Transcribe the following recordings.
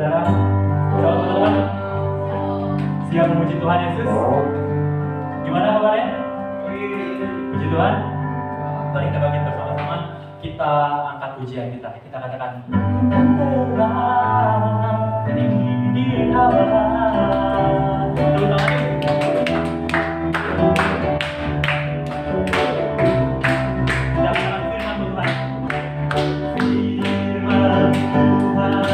saudara? Shalom teman-teman. Siap memuji Tuhan Yesus? Gimana kabarnya? Puji Tuhan. Mari kita bangkit bersama-sama. Kita angkat pujian kita. Kita katakan terbang tinggi di awan. Tepuk tangan yuk. Kita katakan firman Tuhan. Firman Tuhan.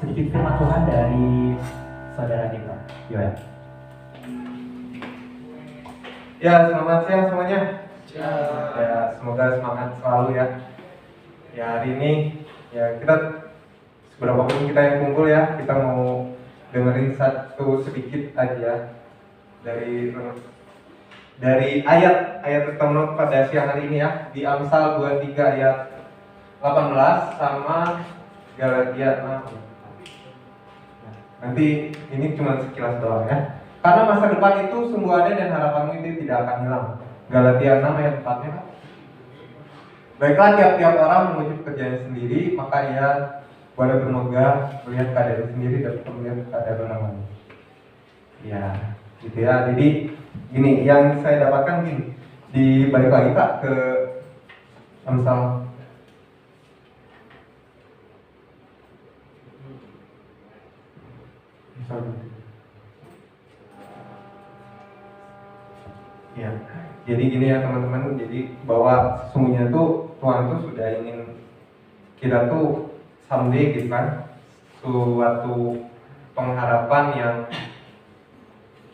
Sedikit firman Tuhan dari saudara kita, Yoel. Ya, selamat siang semuanya. Ya, semoga semangat selalu ya. Ya, hari ini ya kita seberapa pun kita yang kumpul ya, kita mau dengerin satu sedikit aja dari ayat tertentu pada siang hari ini ya, di Amsal 23 ayat 18 sama Galatia 6. Nanti ini cuma sekilas doang ya. Karena masa depan itu sungguh ada dan harapanmu itu tidak akan hilang. Galatia 6 ayat 4-nya. Baiklah, tiap-tiap orang menuju pekerjaannya sendiri, maka ia boleh bermegah melihat keadaan sendiri dan melihat keadaan orang lain. Ya, gitu ya. Jadi gini, yang saya dapatkan gini, dibalik lagi Kak ke Amsal. Ya, jadi gini ya teman-teman, jadi bahwa sesungguhnya tuh Tuhan tuh sudah ingin kita tuh someday gitu kan, suatu pengharapan yang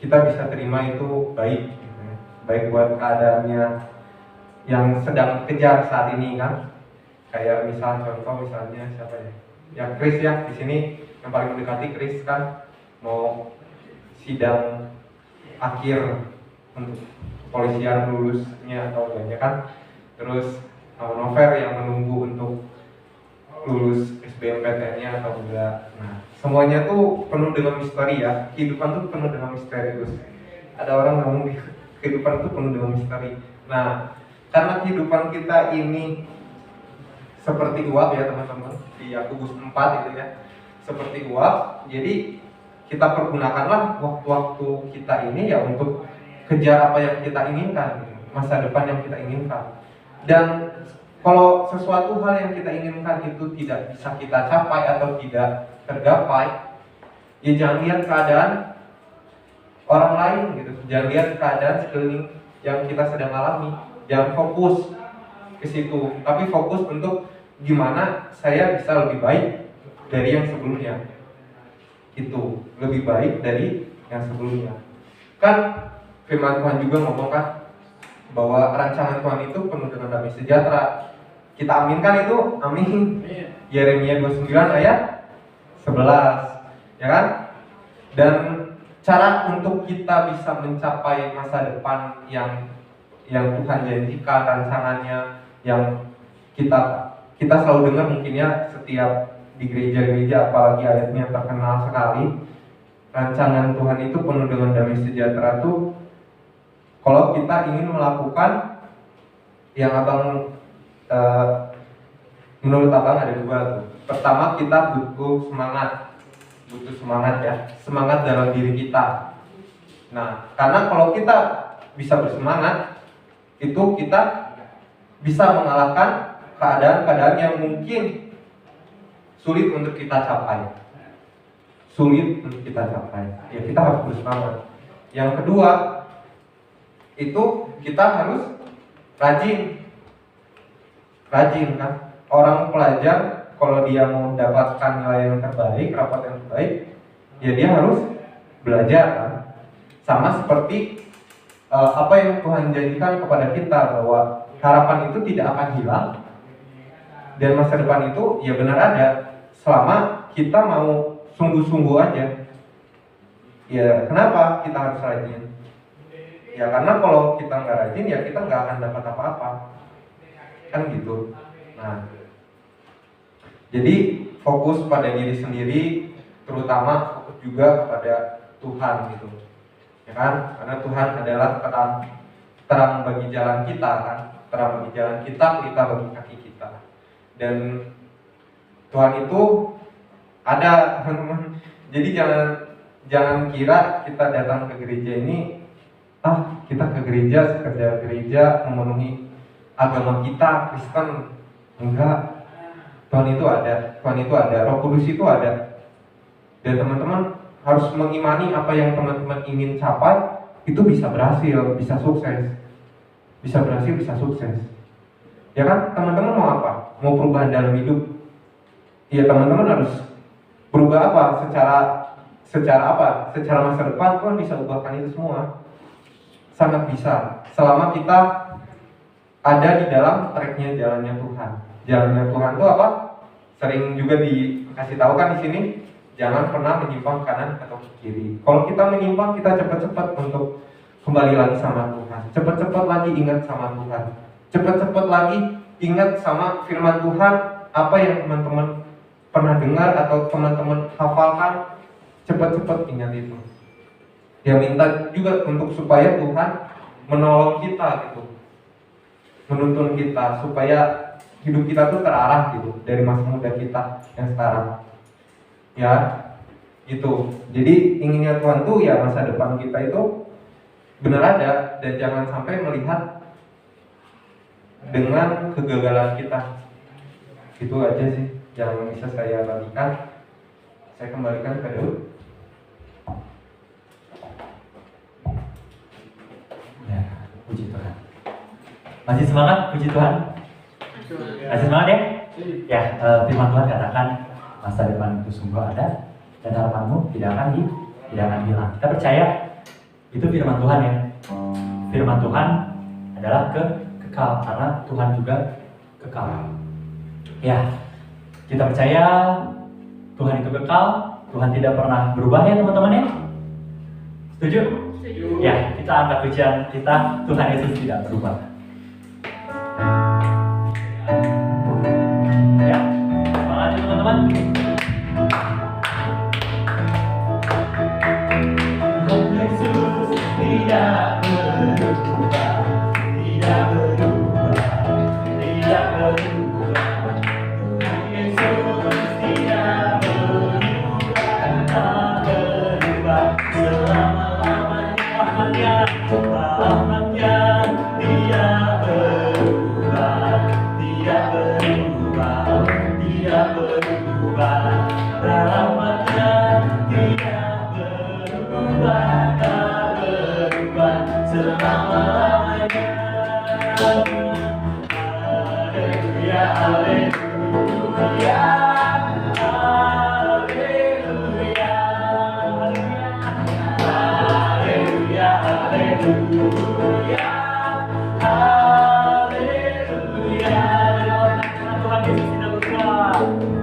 kita bisa terima itu baik, gitu ya. Baik buat keadaannya yang sedang kejar saat ini kan, kayak misalnya siapa ya? Ya Chris ya, di sini yang paling mendekati Chris kan, mau sidang akhir untuk kepolisian lulusnya atau enggaknya kan. Terus novel yang menunggu untuk lulus SBMPTN-nya atau enggak. Nah, semuanya tuh penuh dengan misteri ya. Kehidupan tuh penuh dengan misterius. Ada orang ngomong kehidupan tuh penuh dengan misteri. Nah, karena kehidupan kita ini seperti uap ya teman-teman, di Yakobus 4 itu ya, seperti uap. Jadi kita pergunakanlah waktu-waktu kita ini ya untuk kejar apa yang kita inginkan, masa depan yang kita inginkan. Dan kalau sesuatu hal yang kita inginkan itu tidak bisa kita capai atau tidak tergapai, ya jangan lihat keadaan orang lain gitu, jangan lihat keadaan sekeliling yang kita sedang alami, jangan fokus ke situ, tapi fokus untuk gimana saya bisa lebih baik dari yang sebelumnya. Itu lebih baik dari yang sebelumnya. Kan firman Tuhan juga ngomong kan bahwa rancangan Tuhan itu penuh dengan damai sejahtera. Kita aminkan itu, amin. Yeremia 29 ayat 11, ya kan? Dan cara untuk kita bisa mencapai masa depan yang Tuhan janjikan, rancangannya yang kita selalu dengar mungkin ya setiap di gereja-gereja, apalagi ayatnya terkenal sekali. Rancangan Tuhan itu penuh dengan damai sejahtera tuh kalau kita ingin melakukan yang menurut abang ada dua tuh. Pertama, kita butuh semangat ya, semangat dalam diri kita. Nah, karena kalau kita bisa bersemangat, itu kita bisa mengalahkan keadaan-keadaan yang mungkin sulit untuk kita capai. Ya kita harus bersemangat. Yang kedua, itu kita harus rajin kan. Orang pelajar kalau dia mau mendapatkan nilai yang terbaik, rapat yang terbaik, ya dia harus belajar kan. Sama seperti apa yang Tuhan janjikan kepada kita, bahwa harapan itu tidak akan hilang dan masa depan itu ya benar ada selama kita mau sungguh-sungguh aja. Ya kenapa kita harus rajin? Ya karena kalau kita nggak rajin ya kita nggak akan dapat apa-apa, kan gitu. Nah, jadi fokus pada diri sendiri, terutama fokus juga kepada Tuhan gitu, ya kan? Karena Tuhan adalah terang bagi jalan kita kan, terang bagi jalan kita bagi kaki kita. Dan Tuhan itu ada, teman-teman. Jadi jangan kira kita datang ke gereja ini, kita ke gereja sekedar gereja memenuhi agama kita Kristen. Enggak. Tuhan itu ada, Roh Kudus itu ada. Dan teman-teman harus mengimani apa yang teman-teman ingin capai itu bisa berhasil, bisa sukses. Bisa berhasil, bisa sukses. Ya kan? Teman-teman mau apa? Mau perubahan dalam hidup. Ya teman-teman harus berubah apa? Secara apa? Secara masa depan Tuhan bisa ubahkan itu semua. Sangat bisa. Selama kita ada di dalam tracknya jalannya Tuhan. Jalannya Tuhan itu apa? Sering juga dikasih tahu kan di sini, jangan pernah menyimpang kanan atau ke kiri. Kalau kita menyimpang, kita cepat-cepat untuk kembali lagi sama Tuhan. Cepat-cepat lagi ingat sama Tuhan. Cepat-cepat lagi ingat sama firman Tuhan, apa yang teman-teman pernah dengar atau teman-teman hafalkan. Cepat-cepat ingat itu. Ya minta juga untuk supaya Tuhan menolong kita gitu, menuntun kita supaya hidup kita tuh terarah gitu dari masa muda kita yang sekarang. Ya, gitu. Jadi inginnya Tuhan tuh ya masa depan kita itu benar ada, dan jangan sampai melihat dengan kegagalan kita. Itu aja sih yang bisa saya bagikan. Saya kembalikan ke Daud. Ya, puji Tuhan. Masih semangat, puji Tuhan. Masih semangat ya? Ya, firman Tuhan katakan masa depan itu sungguh ada dan harapanmu tidak akan hilang. Kita percaya itu firman Tuhan ya. Firman Tuhan adalah kekal karena Tuhan juga kekal. Ya, kita percaya Tuhan itu kekal, Tuhan tidak pernah berubah ya teman-teman ya. Setuju? Ya, kita angkat pujian kita, Tuhan Yesus tidak berubah. Ya, semangat ya teman-teman. Tuhan Yesus tidak berubah, tidak berubah, tidak berubah. Tuhan Yesus tidak berubah, tak berubah selama-lamanya. Rahmat-Nya tidak berubah, tidak berubah, tidak berubah. Rahmat-Nya tidak berubah, tak berubah selama-lamanya. Haleluya, haleluya, haleluya, haleluya, haleluya, haleluya. Tuhan Yesus tidak berubah.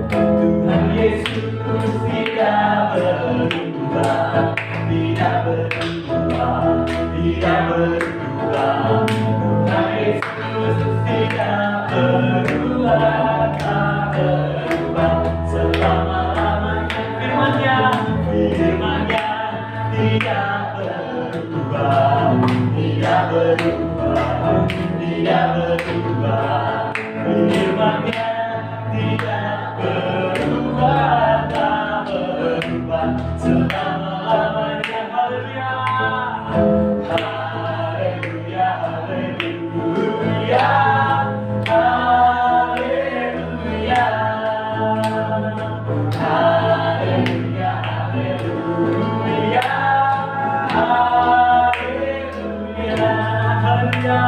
Tuhan Yesus tidak berubah, tidak berubah, tidak berubah. Tuhan Yesus tidak berubah, tak berubah selama-lamanya. Firman-Nya, firman-Nya tidak berubah, tidak berubah, tidak berubah. Firman-Nya tidak berubah, tak berubah selama-lamanya. Haleluya, haleluya, haleluya, haleluya, haleluya, haleluya, haleluya, haleluya,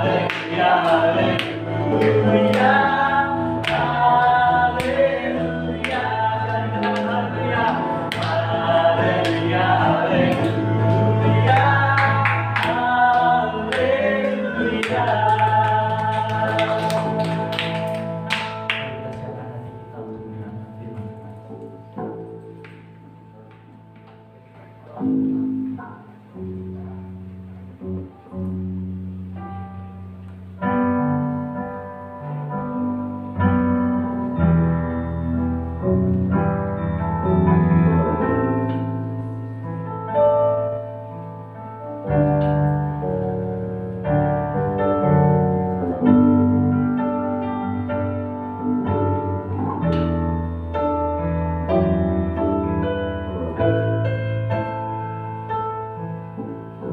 haleluya, haleluya, haleluya. Haleluya, haleluya, haleluya, haleluya. Kita siapkan hati kita untuk mendengarkan firman Tuhan.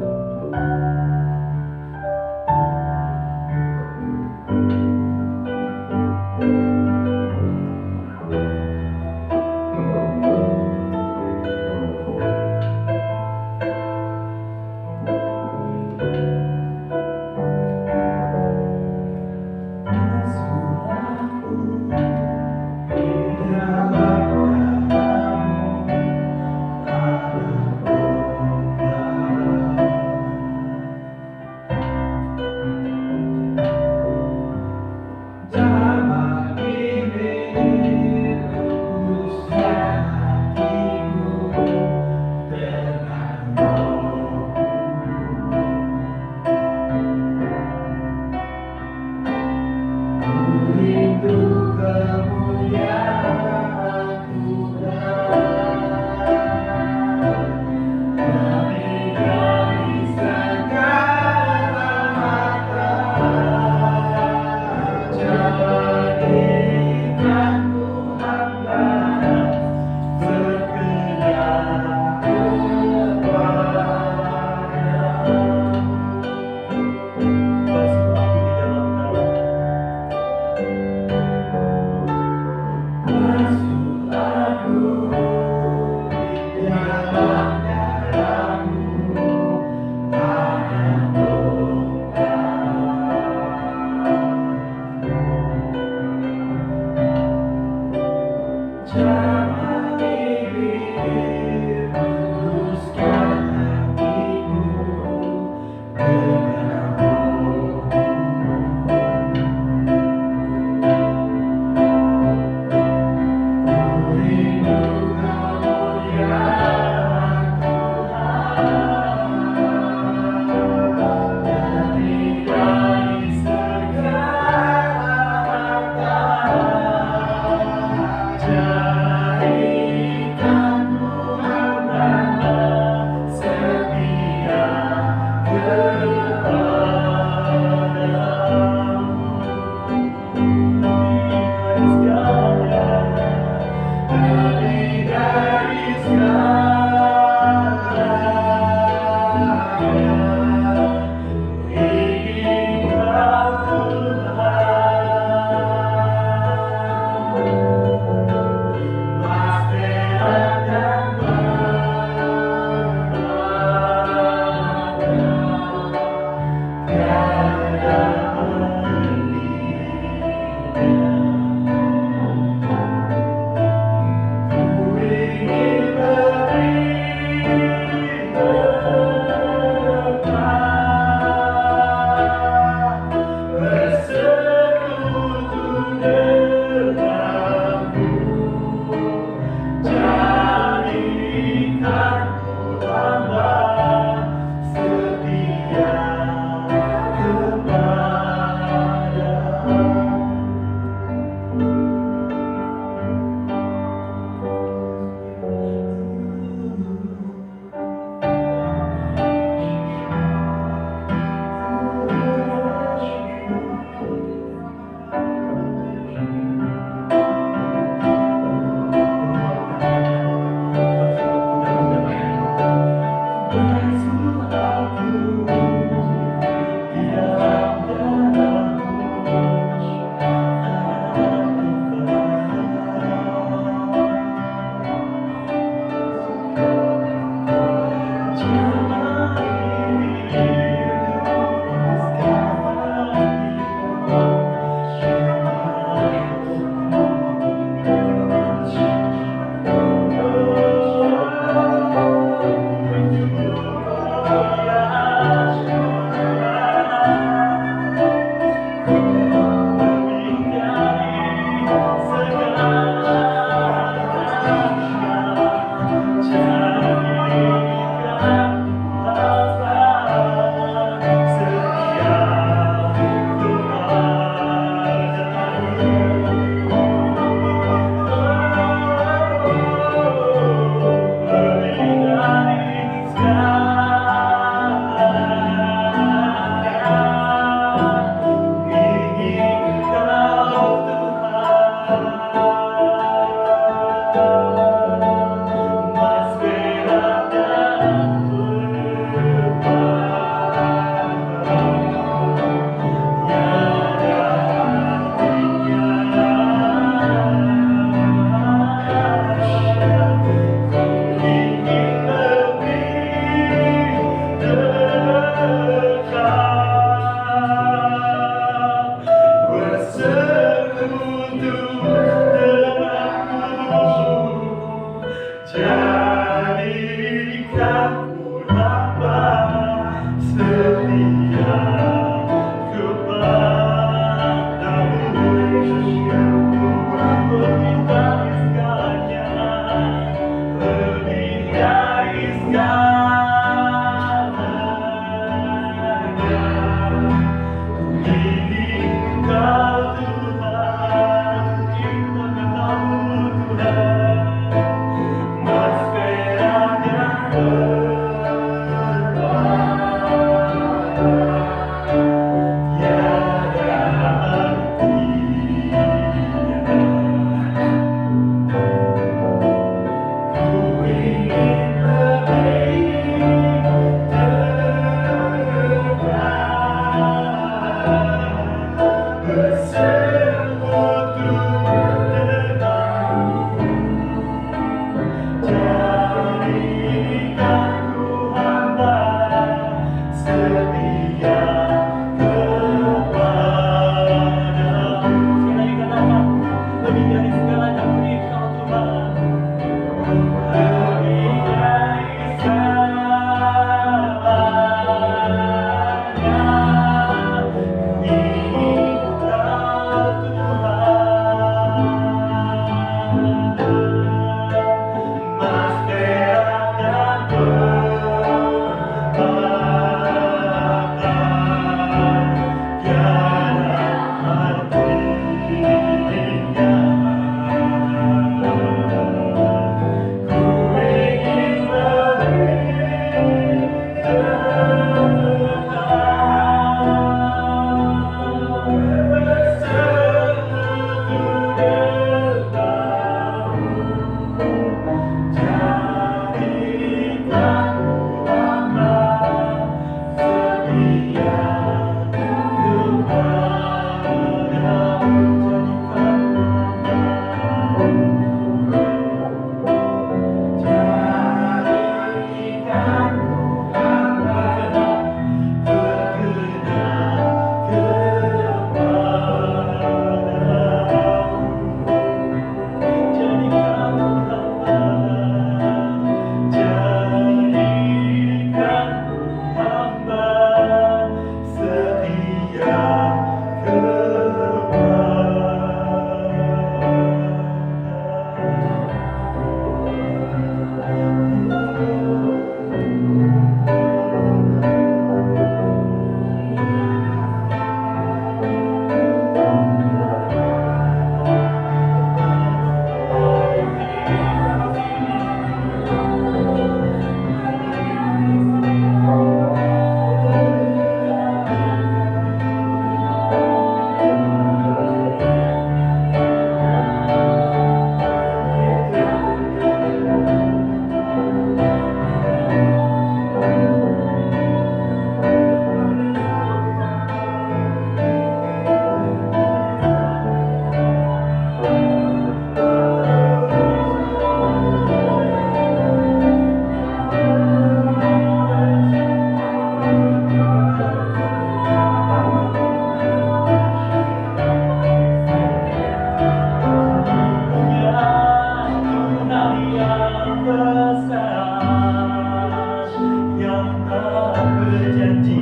yang telah berjanji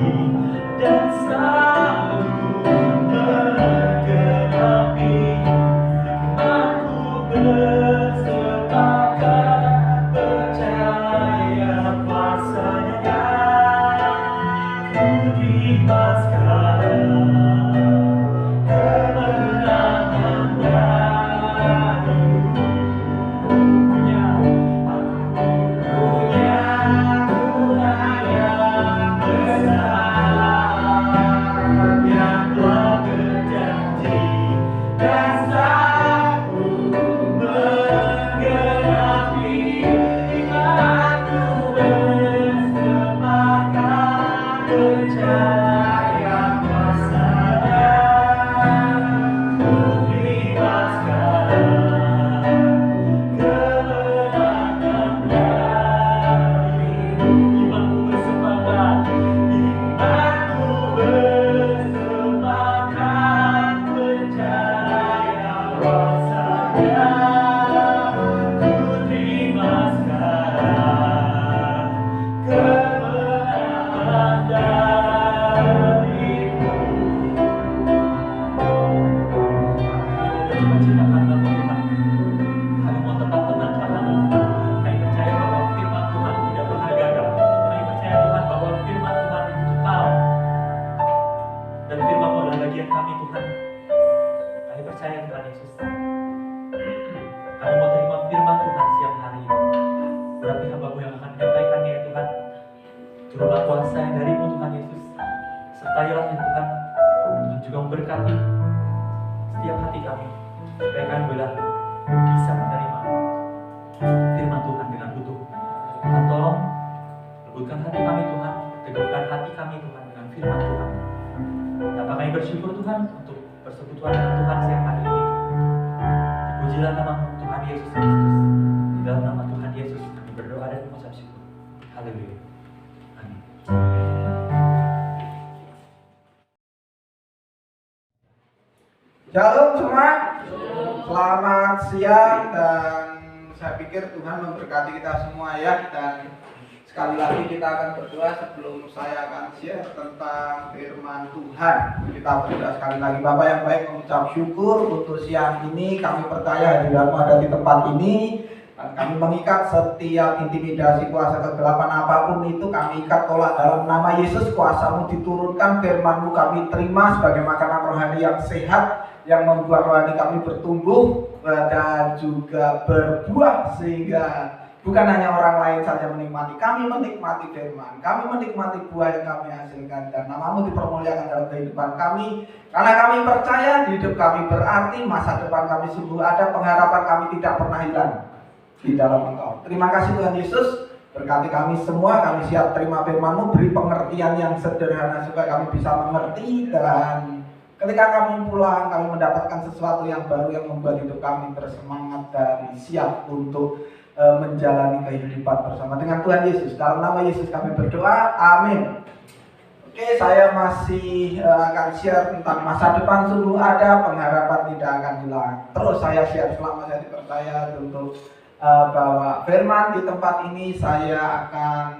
dan selalu menggenapi. Aku bersepakat percaya kuasa-Nya, ku terima sekarang kemenangan dari punya. Aku punya Tuhan yang besar, yang telah berjanji dan selalu menggenapi. Aku bersepakat percaya kuasa-Nya, ku terima sekarang kemenangan darimu. Imanku bersepakat, imanku bersepakat percaya kuasa-Nya, ku terima sekarang kemenangan darimu. Cita-cita karena Tuhan, kami mau tetap tenang karena kami percaya bahwa firman Tuhan tidak pernah gagal. Kami percaya Tuhan bahwa firman Tuhan itu kekal, dan firman-Mu adalah bagian kami Tuhan. Kami percaya Tuhan Yesus. Kami mau terima firman Tuhan siang hari ini. Berarti hamba-Mu yang akan menyampaikannya ya Tuhan. Turunlah kuasa yang dari-Mu Tuhan Yesus. Sertailah ya Tuhan, dan juga memberkati setiap hati kami, supaya kami boleh bisa menerima firman Tuhan dengan utuh. Tuhan tolong lembutkan hati kami Tuhan, teguhkan hati kami Tuhan dengan firman Tuhan. Dapat kami bersyukur Tuhan untuk persekutuan dengan Tuhan siang hari ini. Pujilah nama Tuhan Yesus Kristus. Di dalam nama Tuhan Yesus kami berdoa dan mengucap syukur. Haleluya. Amin. Shalom semua, selamat siang, dan saya pikir Tuhan memberkati kita semua ya. Dan sekali lagi kita akan berdoa sebelum saya akan share tentang firman Tuhan. Kita berdoa sekali lagi. Bapak yang baik, mengucap syukur untuk siang ini. Kami percaya hadirat-Mu ada di tempat ini, dan kami mengikat setiap intimidasi kuasa kegelapan apapun itu, kami ikat tolak dalam nama Yesus. Kuasa-Mu diturunkan, firman-Mu kami terima sebagai makanan rohani yang sehat, yang membuat rohani kami bertumbuh dan juga berbuah, sehingga bukan hanya orang lain saja menikmati, kami menikmati firman, kami menikmati buah yang kami hasilkan, dan nama-Mu dipermuliakan dalam kehidupan kami, karena kami percaya hidup kami berarti, masa depan kami sungguh ada, pengharapan kami tidak pernah hilang di dalam Engkau. Terima kasih Tuhan Yesus, berkati kami semua, kami siap terima firman-Mu, beri pengertian yang sederhana supaya kami bisa mengerti, dan ketika kami pulang, kami mendapatkan sesuatu yang baru yang membuat hidup kami bersemangat dan siap untuk menjalani kehidupan bersama dengan Tuhan Yesus. Dalam nama Yesus kami berdoa, amin. Oke, saya masih akan share tentang masa depan sungguh ada, pengharapan tidak akan hilang. Terus saya share selama saya dipercaya untuk bawa firman di tempat ini. Saya akan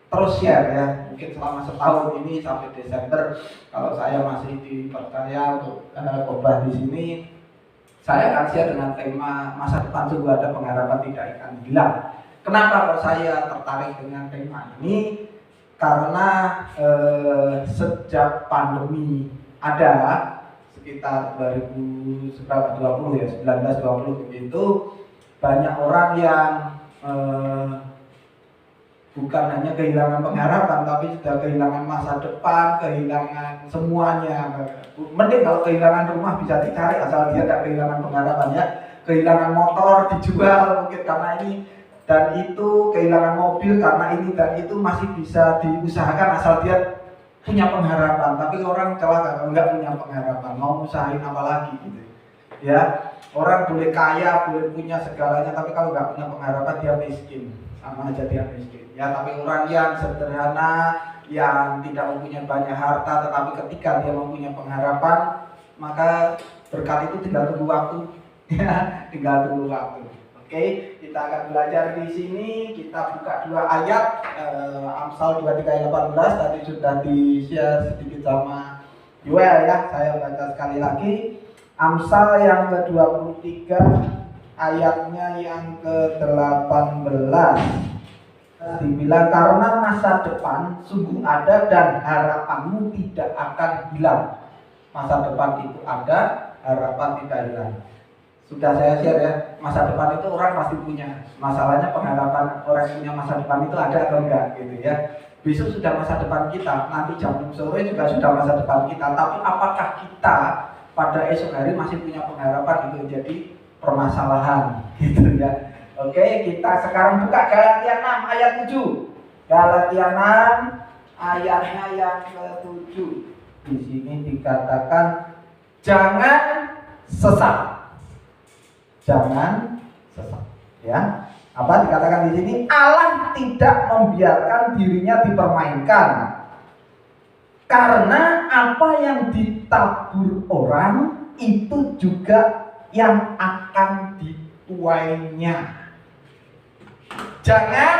terus share ya, mungkin selama setahun ini sampai Desember, kalau saya masih dipercaya untuk khotbah di sini, saya akan share dengan tema masa depan sungguh ada, pengharapan tidak akan hilang. Kenapa kok saya tertarik dengan tema ini? Karena sejak pandemi ada sekitar 2020 ya, 19-20 begitu, banyak orang yang bukan hanya kehilangan pengharapan, tapi sudah kehilangan masa depan, kehilangan semuanya. Mending kalau kehilangan rumah bisa dicari asal dia tidak kehilangan pengharapan ya. Kehilangan motor dijual mungkin karena ini dan itu, kehilangan mobil karena ini dan itu, masih bisa diusahakan asal dia punya pengharapan. Tapi orang celaka kalau nggak punya pengharapan, mau usahain apa lagi gitu ya. Orang boleh kaya, boleh punya segalanya, tapi kalau nggak punya pengharapan dia miskin, sama aja dia miskin ya. Tapi orang yang sederhana, yang tidak mempunyai banyak harta, tetapi ketika dia mempunyai pengharapan, maka berkat itu tinggal tunggu waktu ya, tinggal tunggu waktu. Oke, kita akan belajar di sini. Kita buka 2 ayat, Amsal 23 ayat 18 tadi sudah di-share sedikit sama Yuel ya. Saya baca sekali lagi. Amsal yang ke-23 ayatnya yang ke-18. Dibilang karena masa depan sungguh ada dan harapanmu tidak akan hilang. Masa depan itu ada, harapan tidak hilang. Sudah saya share ya, masa depan itu orang pasti punya. Masalahnya pengharapan orang yang punya masa depan itu ada atau enggak gitu ya. Besok sudah masa depan kita, nanti jam 6 sore juga sudah masa depan kita. Tapi apakah kita pada esok hari masih punya pengharapan, itu jadi permasalahan gitu ya. Oke, kita sekarang buka Galatia 6 ayat 7. Galatia 6 ayatnya yang ke-7. Di sini dikatakan jangan sesat. Jangan sesat, ya. Apa dikatakan di sini? Allah tidak membiarkan dirinya dipermainkan. Karena apa yang ditabur orang itu juga yang akan dituainya. Jangan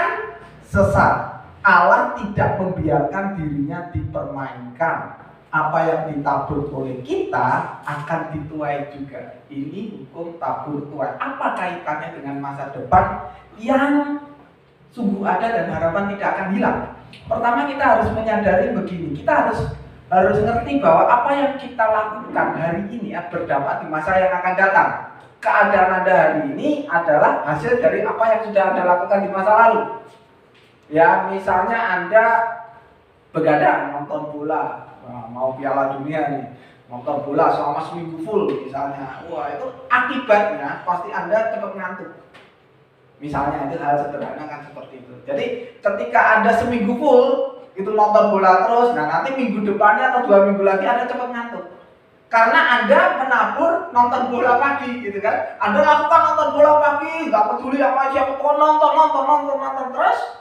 sesat. Allah tidak membiarkan dirinya dipermainkan. Apa yang ditabur oleh kita akan dituai juga. Ini hukum tabur tuai. Apa kaitannya dengan masa depan yang sungguh ada dan harapan tidak akan hilang? Pertama, kita harus menyadari begini. Kita harus ngerti bahwa apa yang kita lakukan hari ini berdampak di masa yang akan datang. Keadaan Anda hari ini adalah hasil dari apa yang sudah Anda lakukan di masa lalu. Ya, misalnya Anda begadang nonton bola. Nah, mau Piala Dunia nih, nonton bola selama seminggu full misalnya. Wah, itu akibatnya pasti Anda cepat ngantuk. Misalnya itu hal sederhana kan seperti itu. Jadi ketika Anda seminggu full itu nonton bola terus, nah nanti minggu depannya atau 2 minggu lagi Anda cepat ngantuk. Karena Anda menabur nonton bola pagi gitu kan. Anda lakukan nonton bola pagi, nggak peduli apa siapa, nonton terus.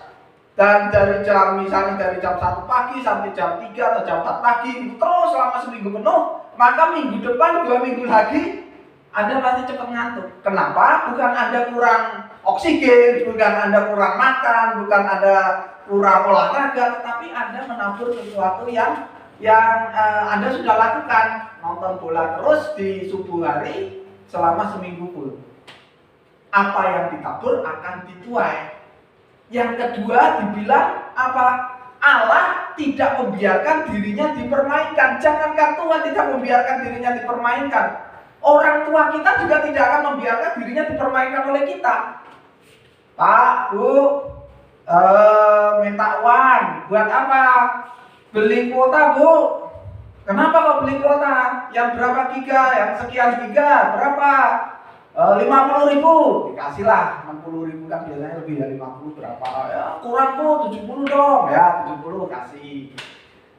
Dan dari jam misalnya dari jam 1 pagi sampai jam 3 atau jam 4 pagi terus selama seminggu penuh, maka minggu depan 2 minggu lagi Anda pasti cepat ngantuk. Kenapa? Bukan Anda kurang oksigen, bukan Anda kurang makan, bukan Anda kurang olahraga, tetapi Anda menabur sesuatu yang Anda sudah lakukan. Nonton bola terus di subuh hari selama seminggu full. Apa yang ditabur akan dituai. Yang kedua dibilang apa? Allah tidak membiarkan dirinya dipermainkan. Jangankan Tuhan tidak membiarkan dirinya dipermainkan, orang tua kita juga tidak akan membiarkan dirinya dipermainkan oleh kita. Pak, Bu, minta uang buat apa? Beli kuota, Bu. Kenapa kok beli kuota? Yang berapa giga? Yang sekian giga? Berapa? 50.000 dikasihlah. 60.000 kan biasanya lebih dari 50 berapa ya, kurang Bu 70 dong ya, 70 kasih.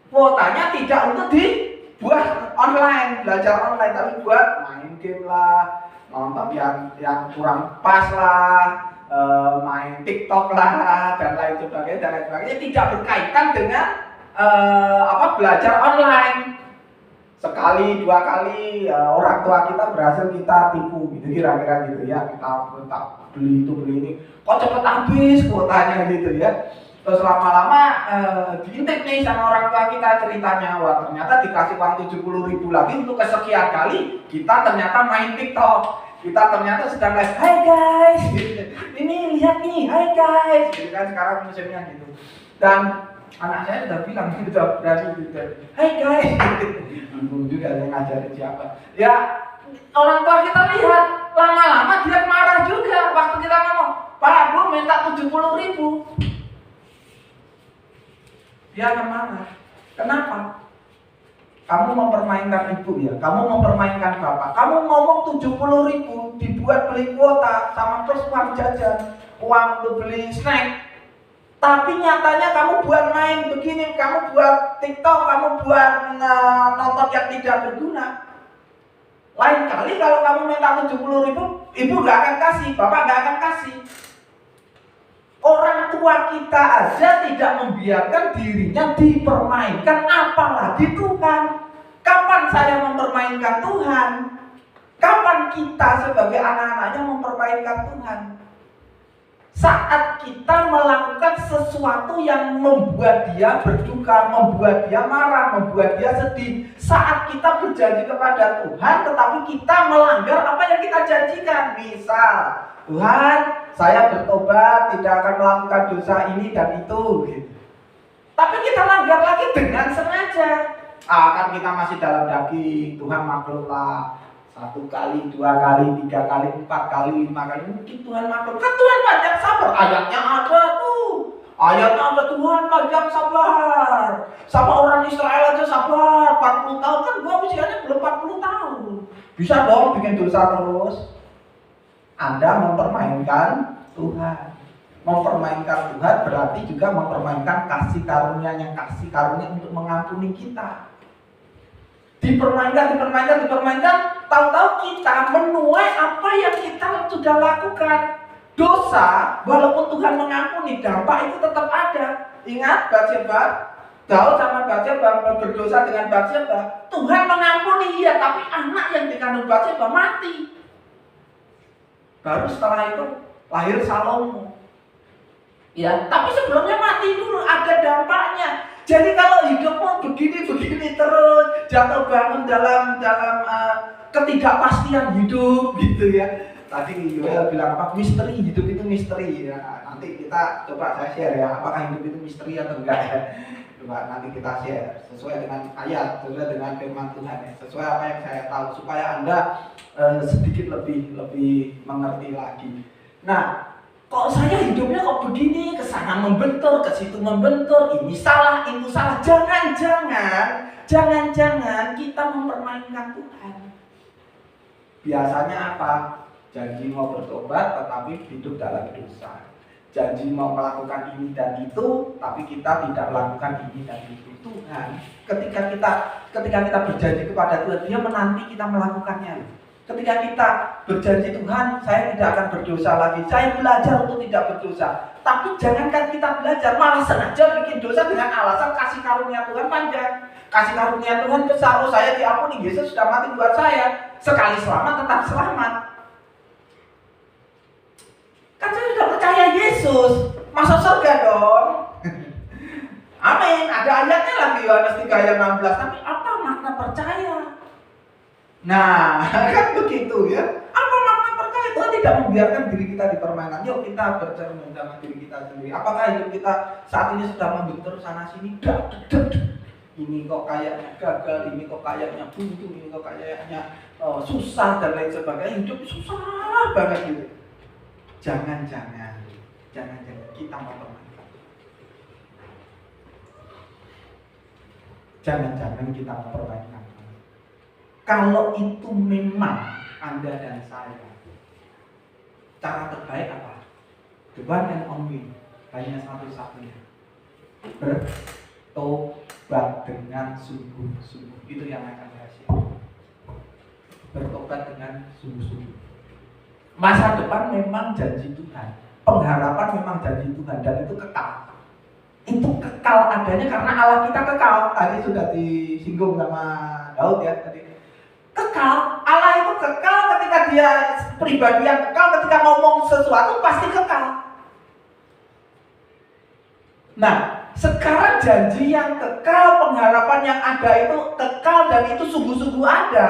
Kuotanya tidak untuk dibuat online, belajar online, tapi buat main game lah, nonton yang kurang pas lah, main TikTok lah dan lain sebagainya, tidak berkaitan dengan belajar online. Sekali 2 kali orang tua kita berhasil kita tipu gitu, kira-kira gitu ya. Kita beli itu beli ini, kok cepet habis kuotanya gitu ya. Terus lama-lama diintip nih sama orang tua kita ceritanya, wah ternyata dikasih uang 70.000 lagi untuk kesekian kali kita ternyata main TikTok. Kita ternyata sedang live, hai guys, ini lihat nih, hai guys, gitu kan sekarang musimnya gitu. Dan anak saya udah bilang gitu, berani gitu, hai guys, bingung juga yang ngajarin siapa. Ya orang tua kita lihat, lama-lama dia marah juga waktu kita ngomong, Pak, Bu minta 70.000. Dia akan marah. Kenapa? Kamu mempermainkan ibu ya, kamu mempermainkan bapak. Kamu ngomong 70.000 dibuat beli kuota sama terus uang jajan, uang untuk beli snack. Tapi nyatanya kamu buat main begini, kamu buat TikTok, kamu buat nonton yang tidak berguna. Lain kali kalau kamu minta 70.000, ibu gak akan kasih, bapak gak akan kasih. Orang tua kita aja tidak membiarkan dirinya dipermainkan, apalagi Tuhan. Kapan saya mempermainkan Tuhan? Kapan kita sebagai anak-anaknya mempermainkan Tuhan? saat kita melakukan sesuatu yang membuat dia berduka, membuat dia marah, membuat dia sedih. Saat kita berjanji kepada Tuhan, tetapi kita melanggar apa yang kita janjikan. Misal, Tuhan, saya bertobat, tidak akan melakukan dosa ini dan itu. Gitu. Tapi kita langgar lagi dengan sengaja. Kan kita masih dalam daging, Tuhan maklumlah. 1 kali, 2 kali, 3 kali, 4 kali, 5 kali, mungkin Tuhan maklum. Kan Tuhan banyak sabar. Ayatnya ada tuh. Ayatnya ada, Tuhan banyak sabar. Sama orang Israel aja sabar 40 tahun. Kan gua usianya belum 40 tahun. Bisa dong bikin dosa terus. Anda mempermainkan Tuhan. Mempermainkan Tuhan berarti juga mempermainkan kasih karunia-Nya, kasih karunia untuk mengampuni kita. Dipermainkan, tahu-tahu kita menuai apa yang kita sudah lakukan. Dosa, walaupun Tuhan mengampuni, dampak itu tetap ada. Ingat Batseba, Daud sama Batseba berdosa dengan Batseba. Tuhan mengampuni, iya, tapi anak yang dikandung Batseba mati. Baru setelah itu lahir Salomo. Ya, tapi sebelumnya mati dulu, ada dampaknya. Jadi kalau hidupmu begini terus, jatuh bangun dalam ketidakpastian hidup gitu ya. Tadi Yoel bilang apa? Misteri, hidup itu misteri ya. Nanti kita coba saya share ya, apakah hidup itu misteri atau enggak ya. Coba nanti kita share sesuai dengan ayat, sesuai dengan firman Tuhan ya. Sesuai apa yang saya tahu supaya Anda sedikit lebih mengerti lagi. Nah, kok saya hidupnya kok begini, ke sana membentur, ke situ membentur, ini salah, itu salah. Jangan-jangan kita mempermainkan Tuhan. Biasanya apa? Janji mau bertobat tetapi hidup dalam dosa. Janji mau melakukan ini dan itu, tapi kita tidak melakukan ini dan itu. Tuhan, ketika kita berjanji kepada Tuhan, Dia menanti kita melakukannya. Ketika kita berjanji Tuhan, saya tidak akan berdosa lagi. Saya belajar untuk tidak berdosa. Tapi jangankan kita belajar, malah sengaja bikin dosa dengan alasan kasih karunia Tuhan panjang. Kasih karunia Tuhan besar. Oh, saya diampuni, Yesus sudah mati buat saya. Sekali selamat, tetap selamat. Kan saya sudah percaya Yesus, masuk surga dong. Amin. Ada ayatnya lagi Yohanes 3 ayat 16. Tapi apa makna percaya? Nah, kan begitu ya. Apa makna percaya? Tuhan tidak membiarkan diri kita dipermainkan. Yuk kita bercermin sama diri kita sendiri. Apakah hidup kita saat ini sudah membentur sana sini? Ini kok kayaknya gagal, ini kok kayaknya buntu, ini kok kayaknya susah dan lain sebagainya. Hidup susah banget gitu. Jangan-jangan kita mempermainkan. Jangan-jangan kita mempermainkan. Kalau itu memang Anda dan saya, cara terbaik apa? The one and only, hanya satu-satunya. Bertobat dengan sungguh-sungguh. Itu yang akan saya share. Bertobat dengan sungguh-sungguh. Masa depan memang janji Tuhan. Pengharapan memang janji Tuhan dan itu kekal. Itu kekal adanya karena Allah kita kekal. Tadi sudah disinggung sama Daud ya tadi. Kekal, Allah itu kekal ketika Dia pribadi yang kekal, ketika ngomong sesuatu pasti kekal. Nah, sekarang janji yang kekal, pengharapan yang ada itu kekal dan itu sungguh-sungguh ada.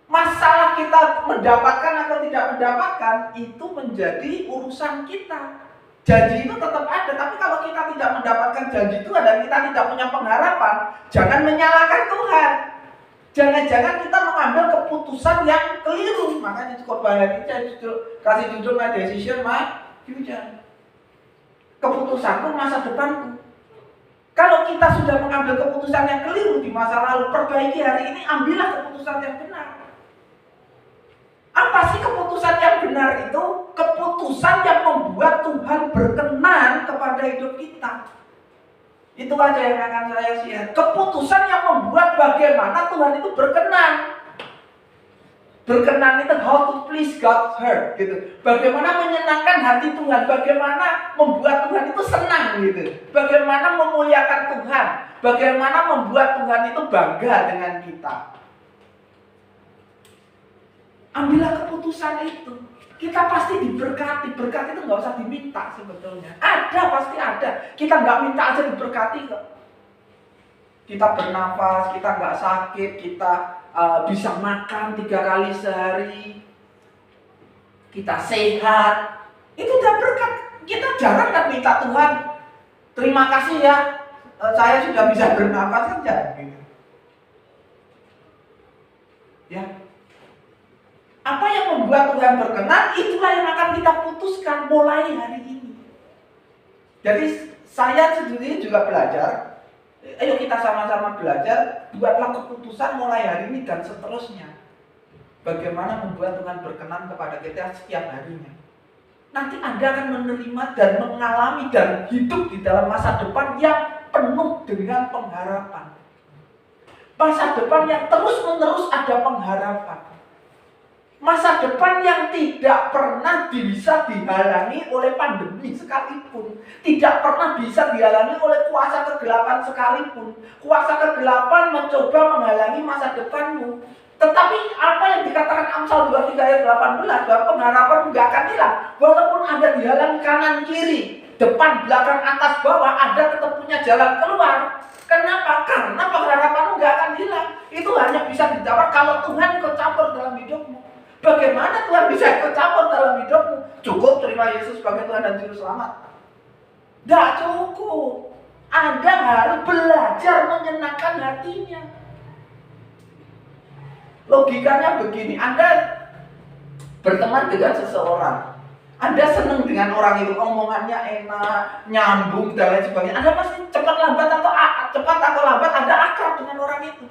Masalah kita mendapatkan atau tidak mendapatkan itu menjadi urusan kita. Janji itu tetap ada, tapi kalau kita tidak mendapatkan janji Tuhan dan kita tidak punya pengharapan, jangan menyalahkan Tuhan. Jangan-jangan kita mengambil keputusan yang keliru. Makanya cukup bahaya ini saya kasih judul My Decision, My Future. Keputusanku masa depanku. Kalau kita sudah mengambil keputusan yang keliru di masa lalu, perbaiki hari ini, ambillah keputusan yang benar. Apa sih keputusan yang benar itu? Keputusan yang membuat Tuhan berkenan kepada hidup kita. Itu aja yang akan saya share. Keputusan yang membuat bagaimana Tuhan itu berkenan. Berkenan itu how to please God's heart gitu. Bagaimana menyenangkan hati Tuhan, bagaimana membuat Tuhan itu senang gitu. Bagaimana memuliakan Tuhan, bagaimana membuat Tuhan itu bangga dengan kita. Ambillah keputusan itu. Kita pasti diberkati. Berkat itu nggak usah diminta sebetulnya. Ada, pasti ada. Kita nggak minta aja diberkati kok. Kita bernafas, kita nggak sakit, kita bisa makan 3 kali sehari, kita sehat. Itu udah berkat. Kita jarang kan minta Tuhan, terima kasih ya, saya sudah bisa bernafas, kan jarang gitu. Ya. Apa yang membuat Tuhan berkenan, itulah yang akan kita putuskan mulai hari ini. Jadi saya sendiri juga belajar. Ayo kita sama-sama belajar, buatlah keputusan mulai hari ini dan seterusnya. Bagaimana membuat Tuhan berkenan kepada kita setiap harinya. Nanti Anda akan menerima dan mengalami dan hidup di dalam masa depan yang penuh dengan pengharapan. Masa depan yang terus-menerus ada pengharapan. Masa depan yang tidak pernah bisa dihalangi oleh pandemi sekalipun. Tidak pernah bisa dihalangi oleh kuasa kegelapan sekalipun. Kuasa kegelapan mencoba menghalangi masa depanmu. Tetapi apa yang dikatakan Amsal 23 ayat 18, bahwa pengharapan tidak akan hilang. Walaupun Anda dihalangi kanan kiri, depan, belakang, atas, bawah, Anda tetap punya jalan keluar. Kenapa? Karena pengharapanmu tidak akan hilang. Itu hanya bisa didapat kalau Tuhan ikut campur dalam hidupmu. Bagaimana Tuhan bisa ikut campur dalam hidupmu? Cukup terima Yesus sebagai Tuhan dan Juru Selamat? Tidak cukup. Anda harus belajar menyenangkan hatinya. Logikanya begini, Anda berteman dengan seseorang, Anda senang dengan orang itu, omongannya enak, nyambung dan lain sebagainya. Anda pasti cepat atau lambat Anda akrab dengan orang itu.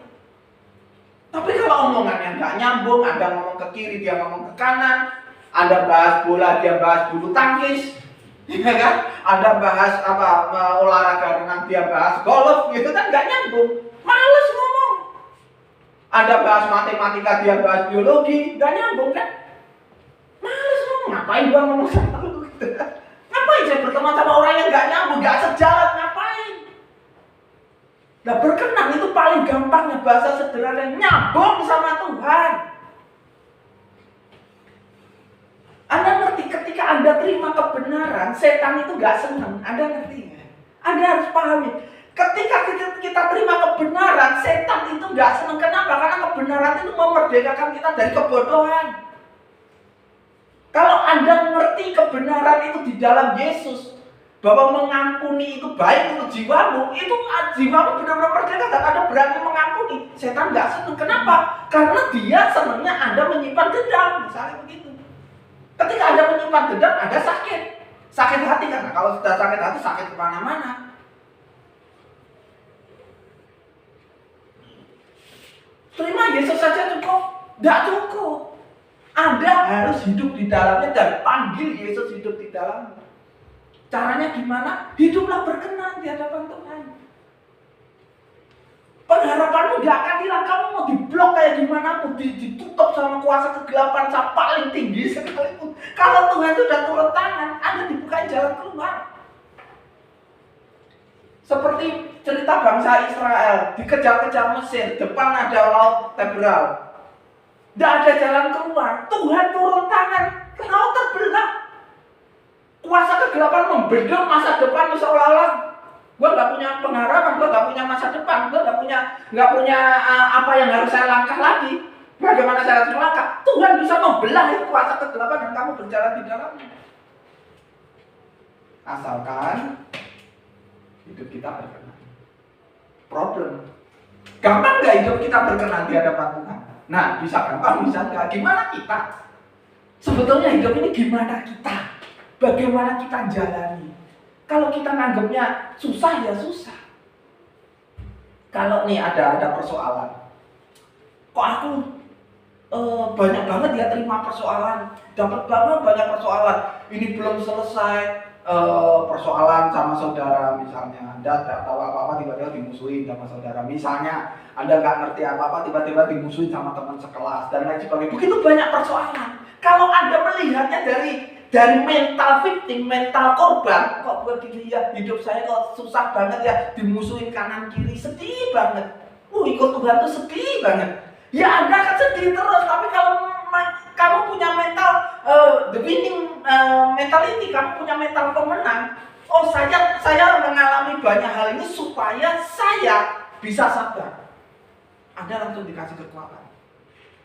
Tapi kalau omongannya nggak nyambung, Anda ngomong ke kiri, dia ngomong ke kanan, Anda bahas bola, dia bahas bulu tangkis, ya kan? Anda bahas olahraga dengan dia bahas golf, gitu kan nggak nyambung, males ngomong. Anda bahas matematika, dia bahas biologi, nggak nyambung kan? Males ngomong, ngapain gua ngomong sama lu gitu? Ngapain saya berteman sama orang yang nggak nyambung, nggak sejalan, ngapain? Nah, berkenan itu paling gampangnya, bahasa sederhana, nyambung sama Tuhan. Anda ngerti, ketika Anda terima kebenaran, setan itu gak senang. Anda ngerti ya? Anda harus pahami, ketika kita terima kebenaran, setan itu gak senang. Kenapa? Karena kebenaran itu memerdekakan kita dari kebodohan. Kalau Anda mengerti kebenaran itu di dalam Yesus, bahwa mengampuni itu baik untuk jiwamu, itu jiwamu benar-benar merdeka dan Anda berani mengampuni. Setan nggak senang. Kenapa? Karena dia senangnya Anda menyimpan dendam, misalnya begitu. Ketika Anda menyimpan dendam, Anda sakit hati, karena kalau sudah sakit hati, sakit kemana-mana. Terima Yesus saja cukup? Nggak cukup. Anda harus hidup di dalamnya dan panggil Yesus hidup di dalamnya. Caranya gimana? Hiduplah berkenan di hadapan Tuhan. Pengharapanmu gak akan hilang. Kamu mau diblok kayak gimana pun, ditutup sama kuasa kegelapan paling tinggi sekalipun. Kalau Tuhan itu sudah turun tangan, Anda dibukain jalan keluar. Seperti cerita bangsa Israel, dikejar-kejar Mesir, depan ada laut Teberal. Tidak ada jalan keluar. Tuhan turun tangan, laut terbelah. Kuasa kegelapan membendung masa depan seolah-olah gue gak punya pengharapan, gue gak punya masa depan, gue gak punya apa yang harus saya langkah lagi. Bagaimana saya harus melangkah? Tuhan bisa membelah itu kuasa kegelapan dan kamu berjalan di dalamnya. Asalkan hidup kita berkenan. Problem. Gampang gak hidup kita berkenan di hadapan Tuhan? Nah, bisa gampang, bisa enggak. Gimana kita? Sebetulnya hidup ini gimana kita? Bagaimana kita jalani? Kalau kita nganggapnya susah ya susah. Kalau nih ada persoalan, kok aku banyak banget ya terima persoalan, dapat banget banyak persoalan. Ini belum selesai persoalan sama saudara misalnya. Anda tidak tahu apa-apa tiba-tiba dimusuhin sama saudara. Misalnya Anda nggak ngerti apa-apa tiba-tiba dimusuhin sama teman sekelas dan lain sebagainya. Begitu banyak persoalan. Kalau Anda melihatnya dari mental victim, mental korban, kok begini ya, hidup saya kok susah banget ya, dimusuhin kanan kiri, sedih banget. Ikut Tuhan tuh sedih banget. Ya Anda akan sedih terus, tapi kalau kamu punya mental the winning mentality, kamu punya mental pemenang. Oh, saya mengalami banyak hal ini supaya saya bisa sabar. Anda langsung dikasih kekuatan.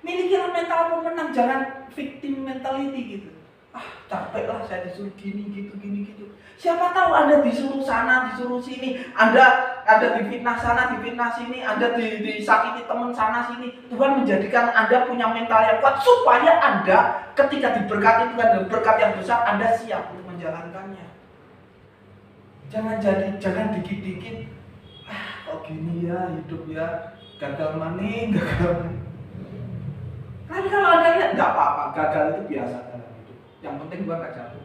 Milikilah mental pemenang, jangan victim mentality gitu. Capek lah saya disuruh gini gitu. Siapa tahu Anda disuruh sana, disuruh sini, Anda difitnah sana, difitnah sini, Anda disakiti teman sana sini. Tuhan menjadikan Anda punya mental yang kuat supaya Anda ketika diberkati Tuhan dengan berkat yang besar, Anda siap untuk menjalankannya. Jangan dikit-dikit. Kok gini ya hidup ya, gagal maning. Tapi kalau Anda lihat nggak apa-apa, gagal itu biasa dalam hidup. Yang penting gua nggak jatuh.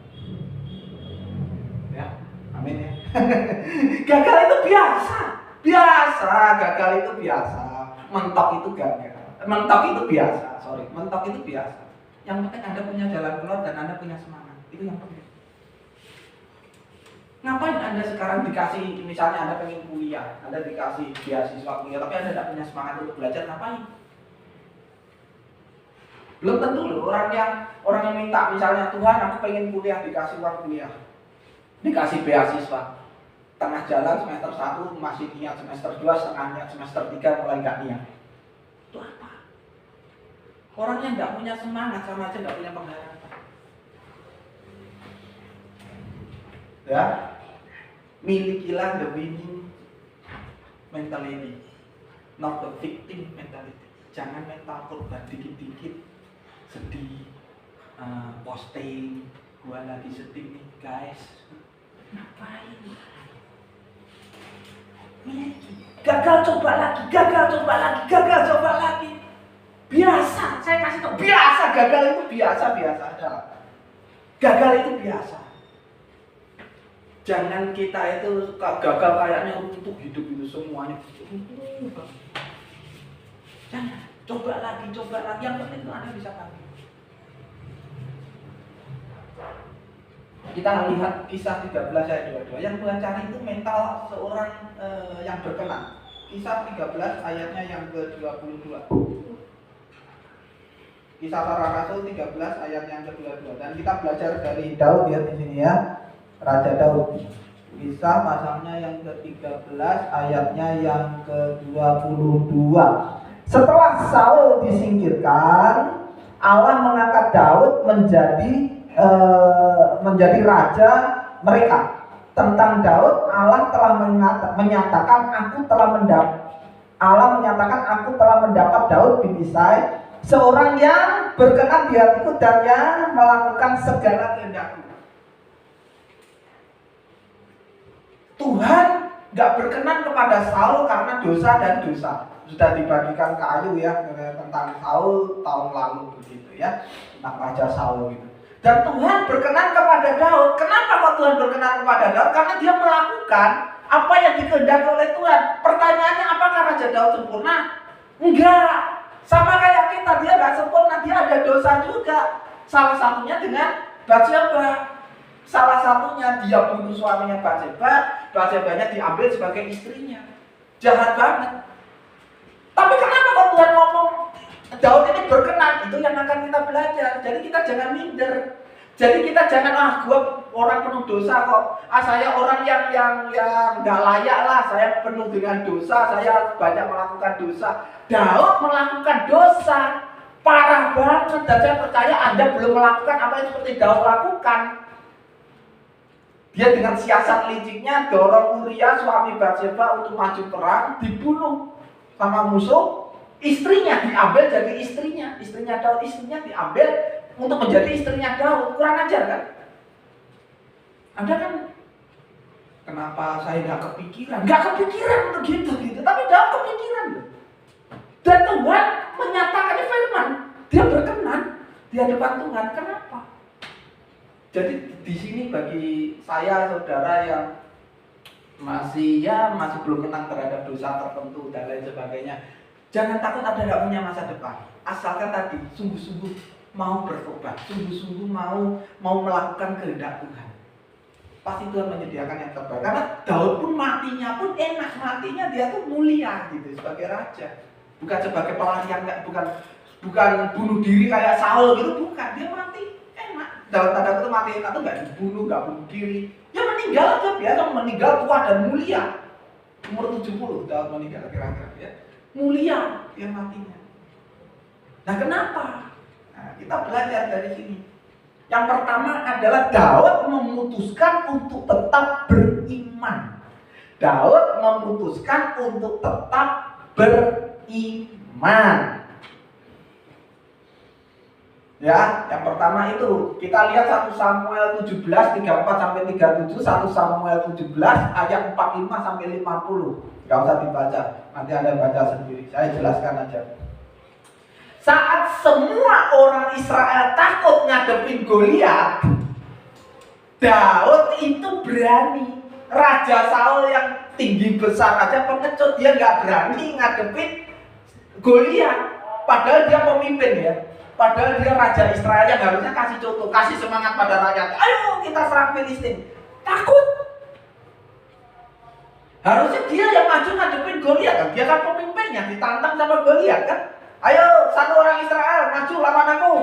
Ya, amin ya. Gagal itu biasa. Gagal itu biasa. Mentok itu gagal. Mentok itu biasa. Yang penting Anda punya jalan keluar dan Anda punya semangat. Itu yang penting. Ngapain Anda sekarang dikasih, misalnya Anda pengen kuliah, Anda dikasih beasiswa kuliah, tapi Anda tidak punya semangat untuk belajar, ngapain? Belum tentu loh orang yang minta, misalnya Tuhan aku pengen kuliah, dikasih uang kuliah, dikasih beasiswa, tengah jalan semester 1 masih niat, semester 2 setengah niat, semester 3 mulai nggak niat. Itu apa? Orang yang nggak punya semangat sama aja nggak punya pengharapan. Ya, milikilah the winning mentality, not the victim mentality. Jangan mental korban dikit-dikit sedih, posting, gua lagi sedih nih guys. Ngapain? Miliki. Gagal coba lagi. Biasa, saya kasih tau, biasa. Gagal itu biasa aja. Gagal itu biasa. Jangan kita itu gagal kayaknya untuk hidup itu semuanya. Jangan, coba lagi. Yang penting itu Anda bisa pakai. Kita lihat kisah 13 ayat 22. Yang Tuhan cari itu mental seorang yang berkenan. Kisah 13 ayatnya yang ke-22. Kisah Para Rasul 13 ayat yang ke-22. Dan kita belajar dari Daud ya di sini ya. Raja Daud. Kisah pasalnya yang ke-13 ayatnya yang ke-22. Setelah Saul disingkirkan, Allah mengangkat Daud menjadi raja mereka. Tentang Daud, Allah menyatakan aku telah mendapat Daud bin Isai, seorang yang berkenan di hatiku dan yang melakukan segala kehendakku. Tuhan gak berkenan kepada Saul karena dosa dan dosa. Sudah dibagikan ke Ayu ya tentang Saul tahun lalu begitu ya, tentang Raja Saul gitu. Dan Tuhan berkenan kepada Daud. Kenapa kok Tuhan berkenan kepada Daud? Karena dia melakukan apa yang dikehendaki oleh Tuhan. Pertanyaannya, apakah Raja Daud sempurna? Enggak. Sama kayak kita, dia gak sempurna, dia ada dosa juga. Salah satunya dengan Batseba. Salah satunya dia bunuh suaminya Batseba-nya diambil sebagai istrinya. Jahat banget. Tapi kenapa kok Tuhan ngomong Daud ini berkenan? Itu yang akan kita belajar. Jadi kita jangan minder. Jadi kita jangan gua orang penuh dosa kok. Saya orang yang nggak layak lah. Saya penuh dengan dosa. Saya banyak melakukan dosa. Daud melakukan dosa parah banget. Dan saya percaya Anda belum melakukan apa yang seperti Daud lakukan. Dia dengan siasat liciknya dorong Uria suami Batseba untuk maju perang, dibunuh sama musuh. Istrinya diambil jadi istrinya Daud, istrinya diambil untuk menjadi istrinya Daud. Kurang ajar kan? Anda kan kenapa saya nggak kepikiran untuk gitu. Tapi Daud kepikiran loh. Dan Tuhan menyatakan firman, dia berkenan di hadapan Tuhan. Kenapa? Jadi di sini bagi saya saudara yang masih belum menang terhadap dosa tertentu dan lain sebagainya, jangan takut Anda tidak punya masa depan. Asalkan tadi sungguh-sungguh mau bertobat, sungguh-sungguh mau melakukan kehendak Tuhan. Pasti Tuhan menyediakan yang terbaik. Karena Daud pun matinya pun enak, matinya dia tuh mulia gitu sebagai raja, bukan sebagai pelarian, bukan bunuh diri kayak Saul gitu, bukan. Dia mati enak. dalam tanda kutip mati enak itu nggak dibunuh, nggak bunuh diri. Ya meninggal aja biasa, meninggal tua dan mulia. Umur 70 tahun meninggal kira-kira ya. Mulia yang matinya. Nah kenapa? Nah, kita belajar dari sini. Yang pertama adalah Daud memutuskan untuk tetap beriman. Daud memutuskan untuk tetap beriman. Ya, yang pertama itu kita lihat 1 Samuel 17 34 sampai 37, 1 Samuel 17 ayat 45 sampai 50. Enggak usah dibaca, nanti Anda baca sendiri. Saya jelaskan aja. Saat semua orang Israel takut ngadepin Goliat, Daud itu berani. Raja Saul yang tinggi besar aja pengecut, dia nggak berani ngadepin Goliat. Padahal dia pemimpin ya. Padahal dia raja Israel yang harusnya kasih contoh, kasih semangat pada rakyat. Ayo kita serang Filistin. Takut. Harusnya dia yang maju ngadepin Goliat kan. Dia kan pemimpinnya, ditantang sama Goliat kan. Ayo satu orang Israel maju lawan aku.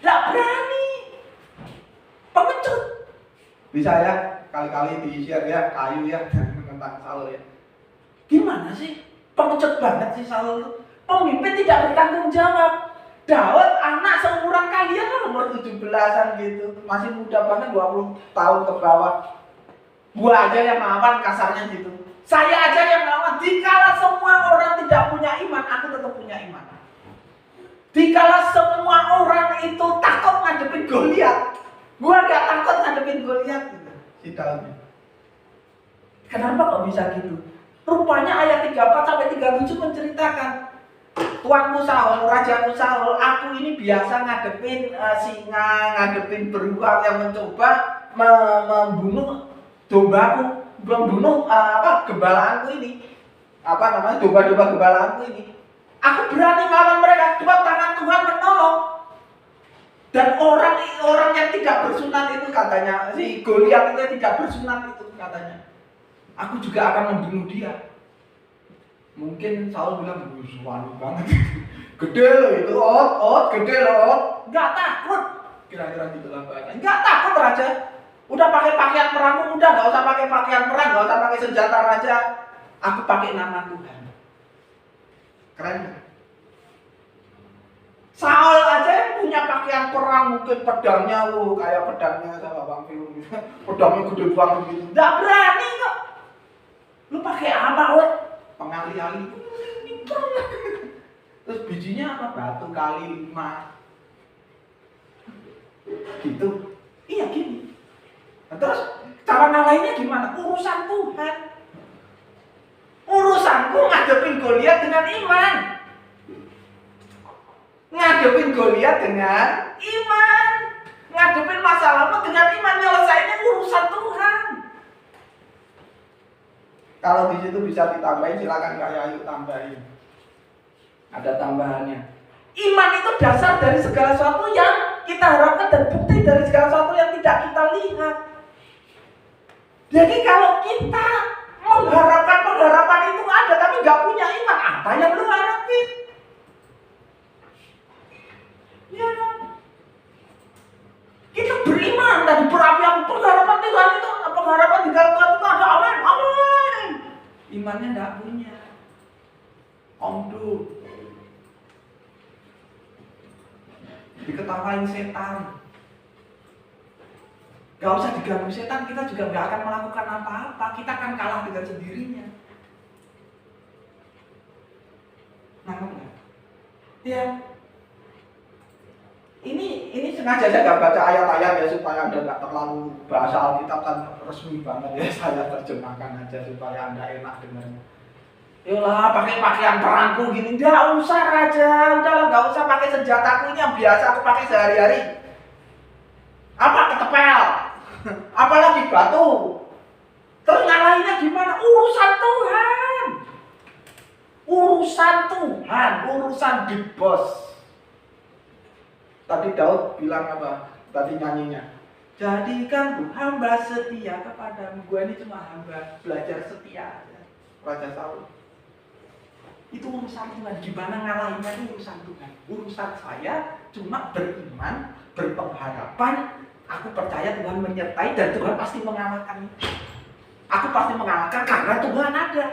Nggak berani. Pengecut. Bisa ya, kali-kali di-share ya, kayu ya tentang Saul ya. Gimana sih? Pengecut banget sih Saul itu. Pemimpin tidak bertanggung jawab. Daud anak seumuran kalian kan umur 17-an gitu. Masih muda banget 20 tahun ke bawah. Gua aja yang melawan kasarnya gitu. Saya aja yang melawan. Dikala semua orang tidak punya iman, aku tetap punya iman. Dikala semua orang itu takut ngadepin Goliat, gua gak takut ngadepin Goliat gitu. Si Daud. Kenapa kok bisa gitu? Rupanya ayat 34 sampai 37 menceritakan Tuanku Saul, rajaku Saul, aku ini biasa ngadepin singa, ngadepin beruang yang mencoba membunuh dombaku, membunuh gembalaanku ini, domba-domba gembalaanku ini. Aku berani melawan mereka, sebab tangan Tuhan menolong. Dan orang yang tidak bersunat itu katanya, si Goliat itu tidak bersunat itu katanya, aku juga akan membunuh dia. Mungkin Saul bilang, suami banget. Gede loh itu, gede loh. Gak takut. Kira-kira gitulah bahasanya. Gak takut raja. Udah pakai pakaian perang, udah gak usah pakai pakaian perang, gak usah pakai senjata raja. Aku pakai nama Tuhan. Keren. Saul aja yang punya pakaian perang, mungkin pedangnya kayak pedangnya sama Bang Firman gitu. Pedangnya gede banget gitu. Gak berani kok. Lu pakai apa, weh? Pengali-ali terus bijinya apa? Batu kali 5 gitu. Iya gini. Nah, terus cara ngalahinnya gimana? Urusan Tuhan. Urusanku ngadepin Goliat dengan iman. Ngadepin Goliat dengan iman. Ngadepin masalahmu dengan iman. Nyelesainnya urusan Tuhan. Kalau di situ bisa ditambahin, silakan Kak Yayu tambahin. Ada tambahannya. Iman itu dasar dari segala sesuatu yang kita harapkan dan bukti dari segala sesuatu yang tidak kita lihat. Jadi kalau kita mengharapkan pengharapan itu ada tapi nggak punya iman, apa yang lu harapin? Ya dong. Kita beriman dan berapi-api pengharapan Tuhan itu, pengharapan di dalam Tuhan itu ada, amin, amin. Imannya enggak punya. Omdu. Diketawain setan. Gak usah diganggu setan, kita juga gak akan melakukan apa-apa. Kita akan kalah dengan sendirinya. Nangkep gak? Ya. Ini sengaja saya gak baca ayat-ayat ya supaya Anda gak terlalu bahasa Alkitab kan resmi banget ya. Saya terjemahkan aja supaya Anda enak dengarnya. Yolah pakai pakaian perangku gini, gak usah raja, udahlah gak usah pakai senjataku ini yang biasa aku pakai sehari-hari. Apa ketepel? Apalagi batu. Terus ngalahinnya gimana? Urusan Tuhan. Urusan Tuhan, urusan big boss. Tadi Daud bilang apa? Tadi nyanyinya. Jadikan hamba setia kepadamu. Gue ini cuma hamba belajar setia aja. Raja Saul. Itu urusan Tuhan. Gimana ngalahinnya itu urusan Tuhan. Urusan saya cuma beriman, berpengharapan, aku percaya Tuhan menyertai dan Tuhan pasti mengalahkan. Aku pasti mengalahkan karena Tuhan ada.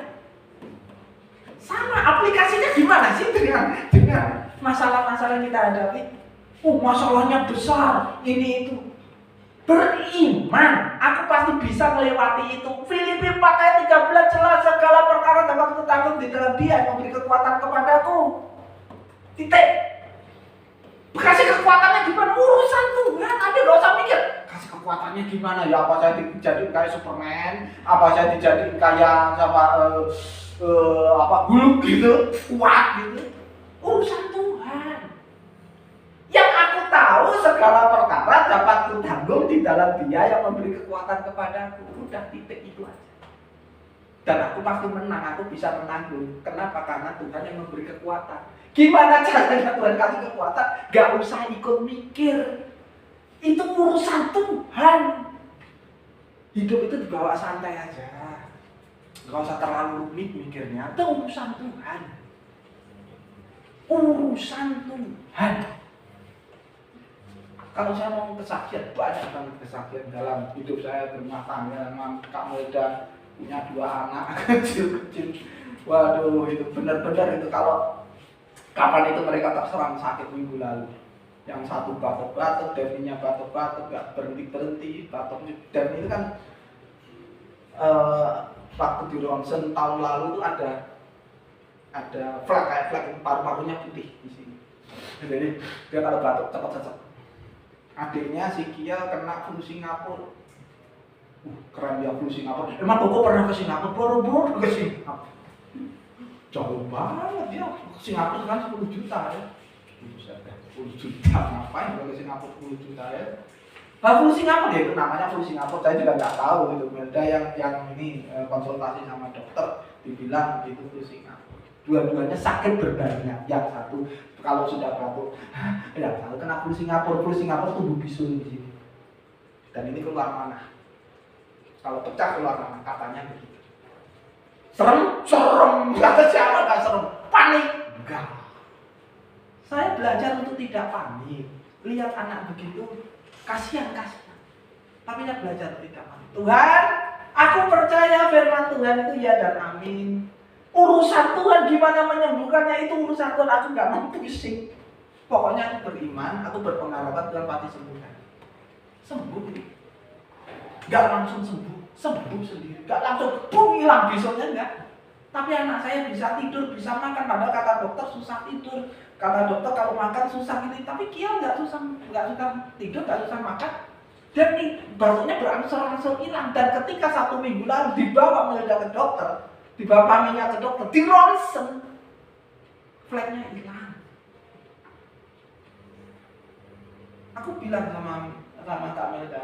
Sama aplikasinya gimana sih dengan masalah-masalah yang kita hadapi? Masalahnya besar, ini itu. Beriman, aku pasti bisa melewati itu. Filipi 4 ayat 13 jelas, segala perkara dapat kutanggung di dalam Dia yang memberi kekuatan kepadaku. Titik. Kasih kekuatannya gimana? Urusan Tuhan. Anda gak usah mikir kasih kekuatannya gimana ya. Apa saya dijadiin kayak Superman? Apa saya dijadiin kayak Hulk gitu, kuat gitu? Urusan Tuhan. Yang aku tahu segala perkara dapat kutanggung di dalam Dia yang memberi kekuatan kepadaku. Udah, titik itu aja. Dan aku pasti menang, aku bisa menanggung. Kenapa? Karena Tuhan yang memberi kekuatan. Gimana caranya Tuhan kasih kekuatan? Gak usah ikut mikir. Itu urusan Tuhan. Hidup itu dibawa santai aja. Gak usah terlalu rumit mikirnya. Itu urusan Tuhan. Urusan Tuhan. Kalau saya mau kesaksian, banyak banget kesaksian dalam hidup saya berumah tangga sama Kak Melda, punya 2 anak kecil-kecil. Waduh, itu benar-benar itu kalau kapan itu mereka terserang sakit minggu lalu. Yang satu batuk-batuk, Devinya batuk-batuk, gak berhenti-berhenti, batuknya. Dan itu kan waktu di ronsen tahun lalu itu ada flek, kayak flek paru-parunya putih di sini. Jadi dia kalau batuk cepat sesek. Adiknya si Kia kena flu Singapura. Keren dia flu Singapura. Emang Koko pernah ke Singapura? Boro-boro ke Singapura. Jauh banget dia. Ke Singapura kan 10 juta ya. 10 juta ngapain kalau ke Singapura 10 juta ya? Flu Singapura ya itu namanya flu Singapura. Saya juga nggak tahu itu. Beda yang ini konsultasi sama dokter dibilang itu flu Singapura. Dua-duanya sakit berbarengan. Yang satu kalau sudah batuk, yang satu kena flu Singapura. Flu Singapura tumbuh bisul di sini. Dan ini keluar mana? Kalau pecah keluar mana? Katanya begitu. Serem. Kata siapa nggak serem? Panik? Enggak. Saya belajar untuk tidak panik. Lihat anak begitu, kasihan. Tapi saya belajar untuk tidak panik. Tuhan, aku percaya firman Tuhan itu ya dan amin. Urusan Tuhan gimana menyembuhkannya itu urusan Tuhan, aku gak mau pusing. Pokoknya aku beriman, aku berpengharapan Tuhan pasti sembuhkan. Sembuh. Gak langsung sembuh sendiri. Gak langsung hilang besoknya enggak. Tapi anak saya bisa tidur, bisa makan. Padahal kata dokter susah tidur. Kata dokter kalau makan susah gini. Tapi Kia gak susah tidur, gak susah makan. Dan batuknya berangsur-angsur hilang. Dan ketika 1 minggu lalu dibawa Melda ke dokter, dibawa maminya ke dokter, di ronsen, fleknya hilang. Aku bilang sama Kak Melda,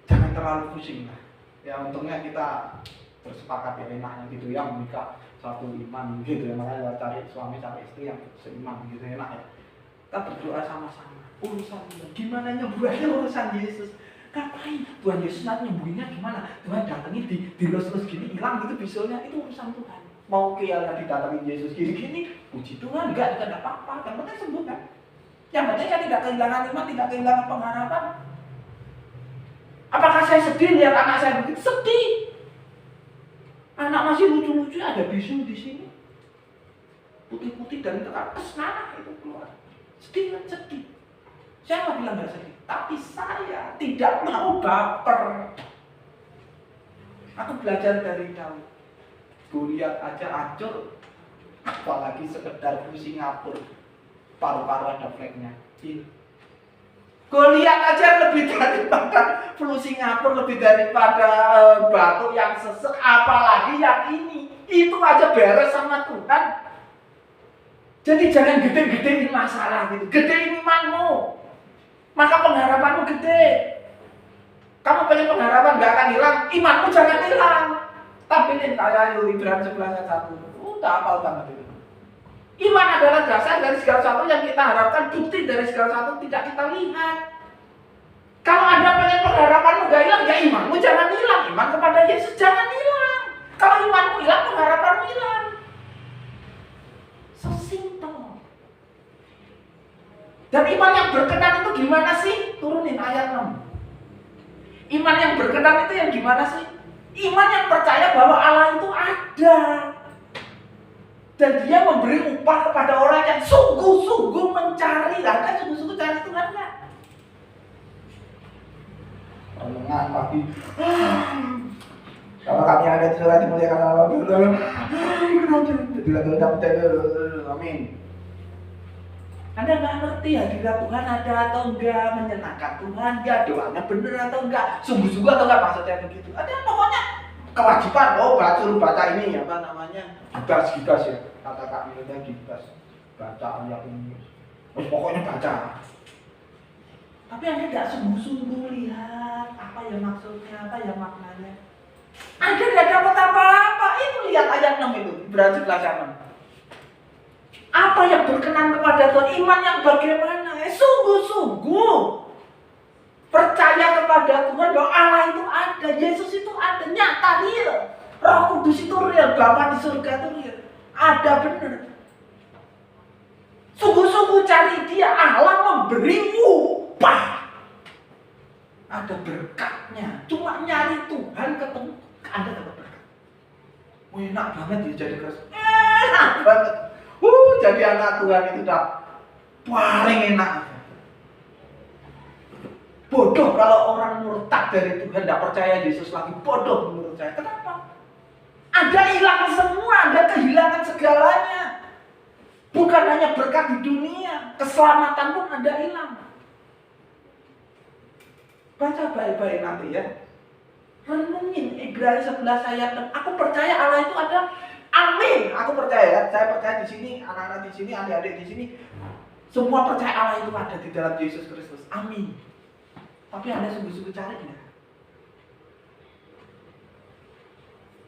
jangan terlalu pusing lah. Ya untungnya kita bersepakat ya enaknya gitu ya, menikah satu iman gitu ya, makanya cari suami cari istri yang seiman gitu enak ya. Kita berdoa sama-sama. Urusan gimana nyembuhnya urusan Yesus. Ngapain? Tuhan Yesus nanti nyembuhinnya gimana? Tuhan datangin di los-los gini hilang gitu bisulnya, itu urusan Tuhan. Mau Kia didatangin Yesus gini-gini, puji Tuhan, enggak ada apa-apa. Yang penting sembuh kan? Yang penting kan tidak kehilangan iman, tidak kehilangan pengharapan. Apakah saya sedih lihat anak saya begitu? Sedih. Anak masih lucu-lucu ada bisul di sini, putih-putih dan itu kan kesana itu keluar. Sedih. Saya nggak bilang nggak sedih, tapi saya tidak mau baper. Aku belajar dari Daud. Goliat aja hancur, apalagi sekedar flu Singapura, paru-paru ada fleknya. Goliat aja lebih daripada flu Singapura, lebih daripada batuk yang sesek, apalagi yang ini. Itu aja beres sama Tuhan. Jadi jangan gede-gedein masalah gitu, gedein imanmu. Maka pengharapanmu gede. Kamu pengen pengharapan gak akan hilang, imanmu jangan hilang. Tampilin kayak Ibrani 11 ayat 1. Udah hafal banget itu. Iman adalah dasar dari segala sesuatu yang kita harapkan, bukti dari segala sesuatu tidak kita lihat. Kalau Anda pengen pengharapanmu gak hilang, ya imanmu jangan hilang. Iman kepada Yesus jangan hilang. Kalau imanmu hilang, pengharapanmu hilang. So simple. Dan iman yang berkecuali Iman yang berkenan itu yang gimana sih? Iman yang percaya bahwa Allah itu ada. Dan dia memberi upah kepada orang yang sungguh-sungguh mencari. Lah kan sungguh-sungguh cari Tuhan kan? Renungan pagi. Kalau kami ada di surga dimuliakan Allah. Amin. Anda nggak ngerti hadirat Tuhan ada atau enggak, menyenangkan Tuhan enggak, doanya bener atau enggak, sungguh-sungguh atau enggak, maksudnya begitu. Ada pokoknya kewajiban, suruh baca ini apa namanya, gibas ya, kata Kak Milda gibas, baca ayat ini, pokoknya baca. Tapi Anda nggak sungguh-sungguh lihat apa yang maksudnya, apa yang maknanya. Anda nggak dapat apa-apa, itu lihat ayat 6 itu, berarti pelajaran. Apa yang berkenan kepada Tuhan? Iman yang bagaimana? Sungguh-sungguh percaya kepada Tuhan bahwa Allah itu ada, Yesus itu ada, nyata real. Roh Kudus itu real, Bapa di surga itu real. Ada benar. Sungguh-sungguh cari Dia, Allah memberi upah. Ada berkatnya. Cuma nyari Tuhan ketemu, Anda dapat berkat. Enak banget ya jadi Kristus. Enak banget. Jadi anak Tuhan itu udah paling enak. Bodoh kalau orang murtad dari Tuhan, tidak percaya Yesus lagi. Bodoh menurut saya. Kenapa? Anda hilang semua, Anda kehilangan segalanya. Bukan hanya berkat di dunia, keselamatan pun Anda hilang. Baca baik-baik nanti ya. Renungin Ibrani 11 ayat 6. Aku percaya Allah itu ada. Amin. Aku percaya ya. Saya percaya di sini, anak-anak di sini, adik-adik di sini, semua percaya Allah itu ada di dalam Yesus Kristus. Amin. Tapi Anda sungguh-sungguh cari ya.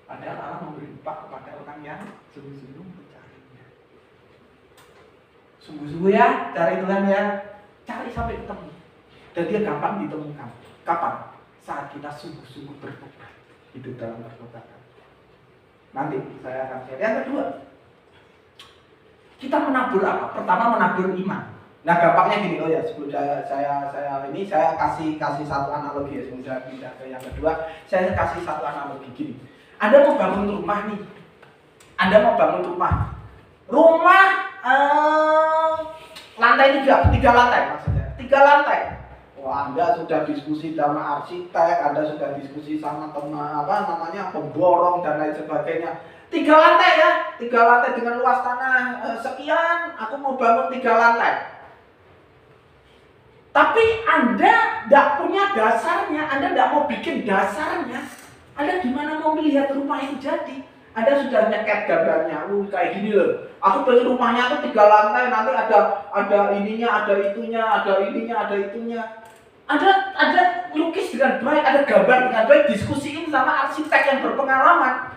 Padahal Allah memberi upah kepada orang yang sungguh-sungguh mencarinya. Sungguh-sungguh ya, cari Tuhan ya. Cari sampai ketemu. Dan dia gampang ditemukan. Kapan? Saat kita sungguh-sungguh bertobat. Itu dalam pertobatan. Nanti saya akan share. Yang kedua, kita menabur apa? Pertama menabur iman. Nah gampangnya gini, oh ya sebelum saya kasih satu analogi ya, sebelum saya pindah ke yang kedua, saya kasih satu analogi gini. Anda mau bangun rumah nih, rumah lantai 3 lantai maksudnya, 3 lantai. Wah, Anda sudah diskusi sama arsitek, Anda sudah diskusi sama pemborong dan lain sebagainya. 3 lantai ya, 3 lantai dengan luas tanah sekian, aku mau bangun 3 lantai. Tapi Anda tidak punya dasarnya, Anda tidak mau bikin dasarnya. Anda gimana mau melihat rumah itu jadi? Anda sudah nyeket gambarnya, kayak gini loh. Aku pengen rumahnya tuh 3 lantai, nanti ada ininya, ada itunya, ada ininya, ada itunya. Ada lukis dengan baik, ada gambar dengan baik, diskusiin sama arsitek yang berpengalaman.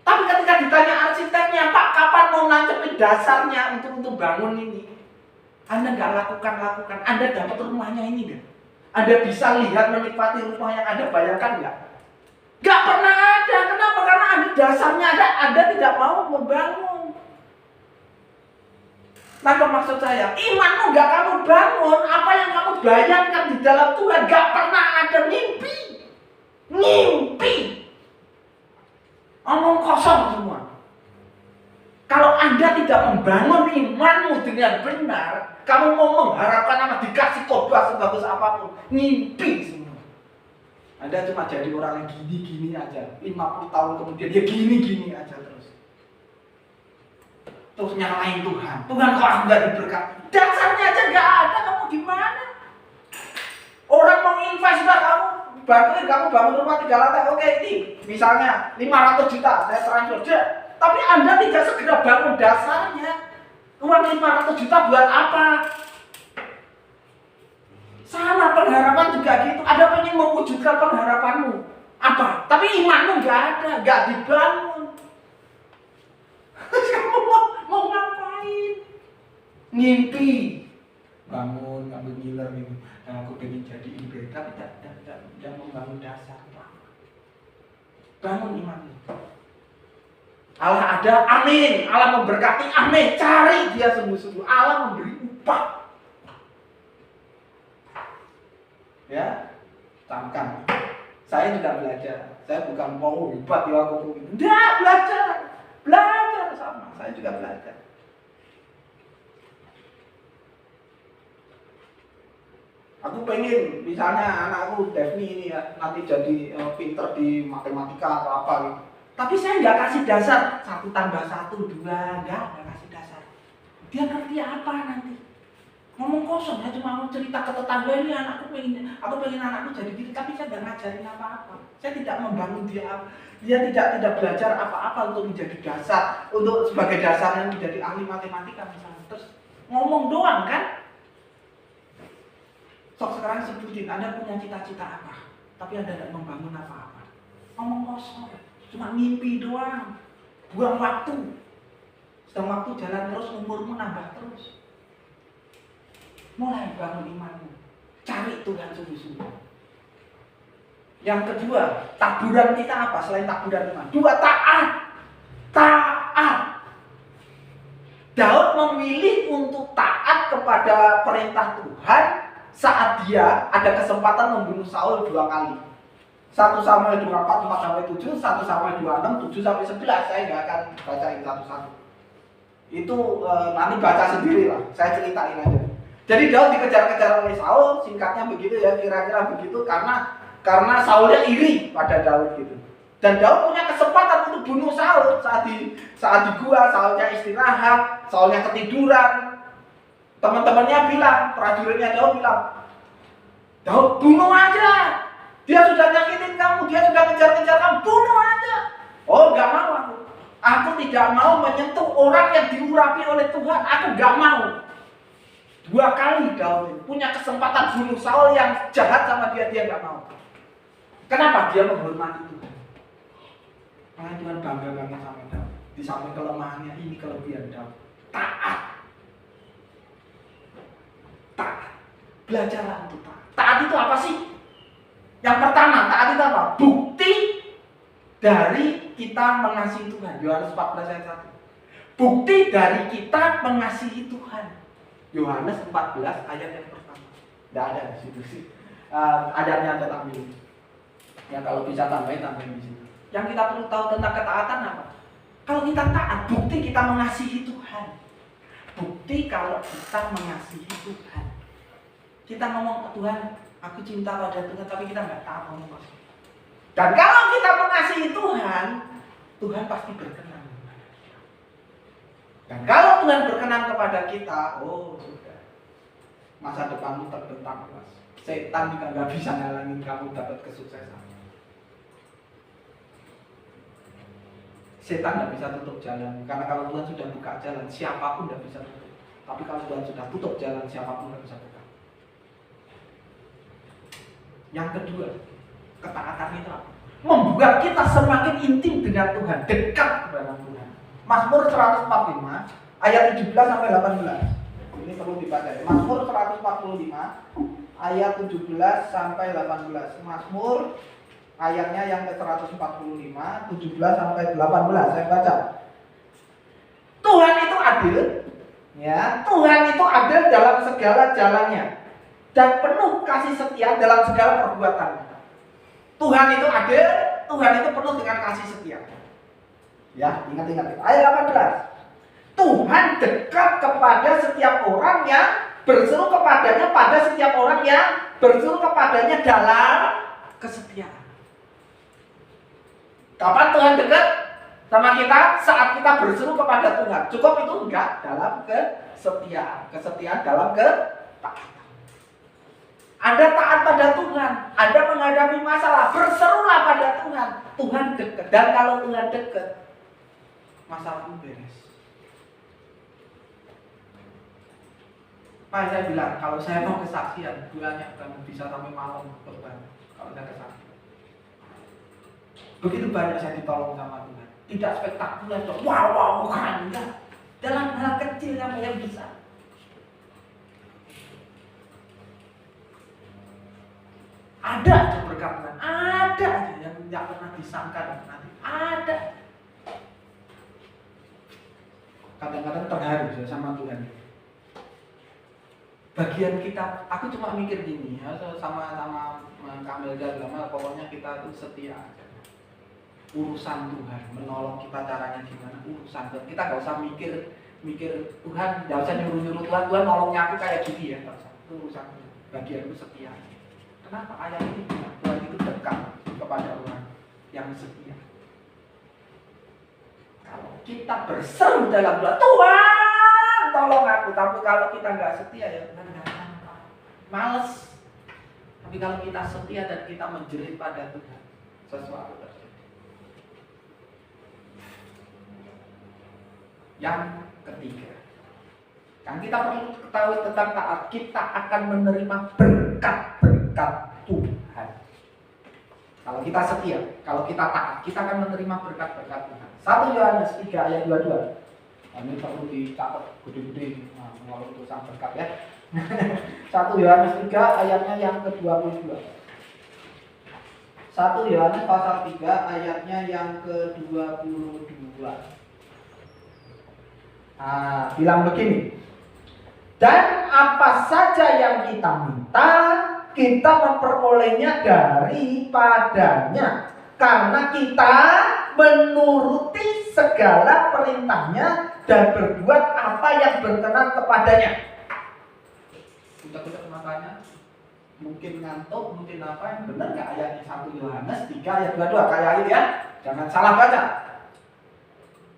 Tapi ketika ditanya arsiteknya, Pak, kapan mau nancepin dasarnya untuk bangun ini? Anda nggak lakukan, Anda dapat rumahnya ini nggak? Anda bisa lihat menikmati rumah yang Anda bayangkan nggak? Nggak pernah ada. Kenapa? Karena Anda dasarnya ada, Anda tidak mau membangun. Maka maksud saya, imanmu nggak kamu bangun, apa yang kamu bayangkan di dalam Tuhan nggak pernah ada ngimpi, omong kosong semua. Kalau Anda tidak membangun imanmu dengan benar, kamu mau mengharapkan apa dikasih khotbah sebagus apapun, ngimpi semua. Anda cuma jadi orang yang gini-gini aja, 50 tahun kemudian dia gini-gini aja terus. Terus nyalain Tuhan kok aku gak diberkati? Dasarnya aja gak ada, kamu gimana? Orang mau invest sudah kamu bangun rumah 3 lantai, oke ini misalnya 500 juta saya transfer dia. Tapi Anda tidak segera bangun dasarnya. Uang 500 juta buat apa? Sama pengharapan juga gitu. Ada pengen mewujudkan pengharapanmu apa? Tapi imanmu gak ada, gak dibangun. Kamu mau ngapain? Ngimpi, bangun, ngambil ngiler gitu. Nah, aku pengen jadi ini, tapi tidak membangun dasar. Bangun imanmu. Allah ada, amin. Allah memberkati, amin. Cari Dia sungguh-sungguh. Allah memberi upah. Ya, camkan. Saya juga belajar. Saya bukan mau hebat ya aku. Enggak, belajar sama. Saya juga belajar. Aku pengen, misalnya anakku Devni ini ya, nanti jadi pinter di matematika atau apa gitu. Tapi saya nggak kasih dasar 1 tambah 1, 2, nggak kasih dasar. Dia ngerti apa nanti? Ngomong kosong ya, cuma mau cerita ke tetangga ini aku pengen anakku jadi gitu, tapi saya nggak ngajarin apa-apa. Saya tidak membangun dia tidak belajar apa-apa untuk menjadi dasar, untuk sebagai dasarnya menjadi ahli matematika misalnya. Terus ngomong doang kan? Sok sekarang sebutin, Anda punya cita-cita apa? Tapi Anda tidak membangun apa-apa. Ngomong kosong, cuma mimpi doang. Buang waktu. Sedang waktu jalan terus, umurmu nambah terus. Mulai bangun imanmu. Cari Tuhan sungguh-sungguh. Yang kedua, taburan kita apa selain taburan iman? 2, taat. Taat. Daud memilih untuk taat kepada perintah Tuhan saat dia ada kesempatan membunuh Saul 2 kali. 1 Samuel 24, 4-7, 1 Samuel 26, 7-11. Saya nggak akan bacain satu-satu. Itu nanti baca sendiri lah. Saya ceritain aja. Jadi Daud dikejar-kejar oleh Saul, singkatnya begitu ya, kira-kira begitu karena Saulnya iri pada Daud gitu. Dan Daud punya kesempatan untuk bunuh Saul saat di gua. Saulnya istirahat, Saulnya ketiduran. Teman-temannya bilang, prajuritnya Daud bilang, Daud bunuh aja. Dia sudah nyakitin kamu, dia sudah ngejar-ngejar kamu, bunuh aja. Oh, nggak mau aku. Aku tidak mau menyentuh orang yang diurapi oleh Tuhan. Aku nggak mau. 2 kali Daud punya kesempatan bunuh Saul yang jahat sama dia nggak mau. Kenapa? Dia menghormati Tuhan. Karena Tuhan bangga banget sama Daud. Di samping kelemahannya, ini kelebihan Daud. Taat. Belajarlah untuk taat. Taat itu apa sih? Yang pertama, taat itu apa? Bukti dari kita mengasihi Tuhan. Yohanes 14 ayat 1. Bukti dari kita mengasihi Tuhan. Yohanes 14 ayat yang pertama. Tidak ada di situ sih. Adanya ada tambahin. Ya kalau bisa tambahin di situ. Yang kita perlu tahu tentang ketaatan apa? Kalau kita taat, bukti kita mengasihi Tuhan. Bukti kalau kita mengasihi Tuhan. Kita ngomong ke Tuhan, aku cinta pada Tuhan, tapi kita nggak tahu ngomong apa. Dan kalau kita mengasihi Tuhan, Tuhan pasti berkenan. Dan kalau Tuhan berkenan kepada kita, oh sudah, masa depanmu terbentang luas. Setan juga nggak bisa ngalangin kamu dapat kesuksesan. Setan nggak bisa tutup jalan, karena kalau Tuhan sudah buka jalan, siapapun nggak bisa tutup. Tapi kalau Tuhan sudah tutup jalan, siapapun nggak bisa buka. Yang kedua, ketaatan itu apa? Membuat kita semakin intim dengan Tuhan, dekat kepada Tuhan. Mazmur 145 ayat 17-18. Ini perlu dibaca. Mazmur 145 ayat 17-18. Mazmur ayatnya yang ke 145, 17-18. Saya baca. Tuhan itu adil, ya. Tuhan itu adil dalam segala jalannya dan penuh kasih setia dalam segala perbuatannya. Tuhan itu adil, Tuhan itu penuh dengan kasih setia. Ya, ingat-ingat. Ayat 18. Tuhan dekat kepada setiap orang yang berseru kepadanya, pada setiap orang yang berseru kepadanya dalam kesetiaan. Kapan Tuhan dekat sama kita? Saat kita berseru kepada Tuhan. Cukup itu enggak? Dalam kesetiaan. Kesetiaan dalam ketaatan. Anda taat pada Tuhan, Anda menghadapi masalah, berserulah pada Tuhan. Tuhan dekat. Dan kalau Tuhan dekat, masalahmu beres. Pak, saya bilang, kalau saya mau kesaksian, banyak banget bisa sampai malam berbanyak. Kalau saya kesaksian, begitu banyak saya ditolong sama Tuhan. Tidak spektakuler, wow, bukan, enggak. Dalam hal kecil yang bisa. Ada aja berkat, ada aja yang tidak pernah disangka dan nanti ada. Kadang-kadang terharu sama Tuhan. bagian kita, aku cuma mikir gini ya, sama Kamil dan Gamal, pokoknya kita tuh setia aja. Urusan Tuhan, menolong kita caranya gimana, urusan Tuhan. Kita gak usah mikir Tuhan, gak usah nyuruh Tuhan nolongnya aku kayak gini ya, gak usah. Itu urusan Tuhan. Bagian itu setia. Kenapa ayat ini bilang Tuhan itu dekat kepada orang yang setia? Kalau kita berseru dalam doa, Tuhan tolong aku, tapi kalau kita nggak setia ya Tuhan nggak akan males. Tapi kalau kita setia dan kita menjerit pada Tuhan, sesuatu terjadi. Yang ketiga, yang kita perlu ketahui tentang taat, kita akan menerima berkat-berkat Tuhan. Kalau kita setia, kalau kita taat, kita akan menerima berkat-berkat Tuhan. 1 Yohanes 3 ayat 22. Ini perlu dicatat gede-gede kalau urusan berkat ya. 1 Yohanes 3 ayatnya yang ke-22. 1 Yohanes pasal 3 ayatnya yang ke-22. Bilang begini. Dan apa saja yang kita minta, kita memperolehnya daripadanya, karena kita menuruti segala perintahnya dan berbuat apa yang berkenan kepadanya. Udah matanya, mungkin ngantuk, mungkin apa, yang benar nggak ayatnya 1 Yohanes 3 ayat 22 kayak ini ya, jangan salah baca.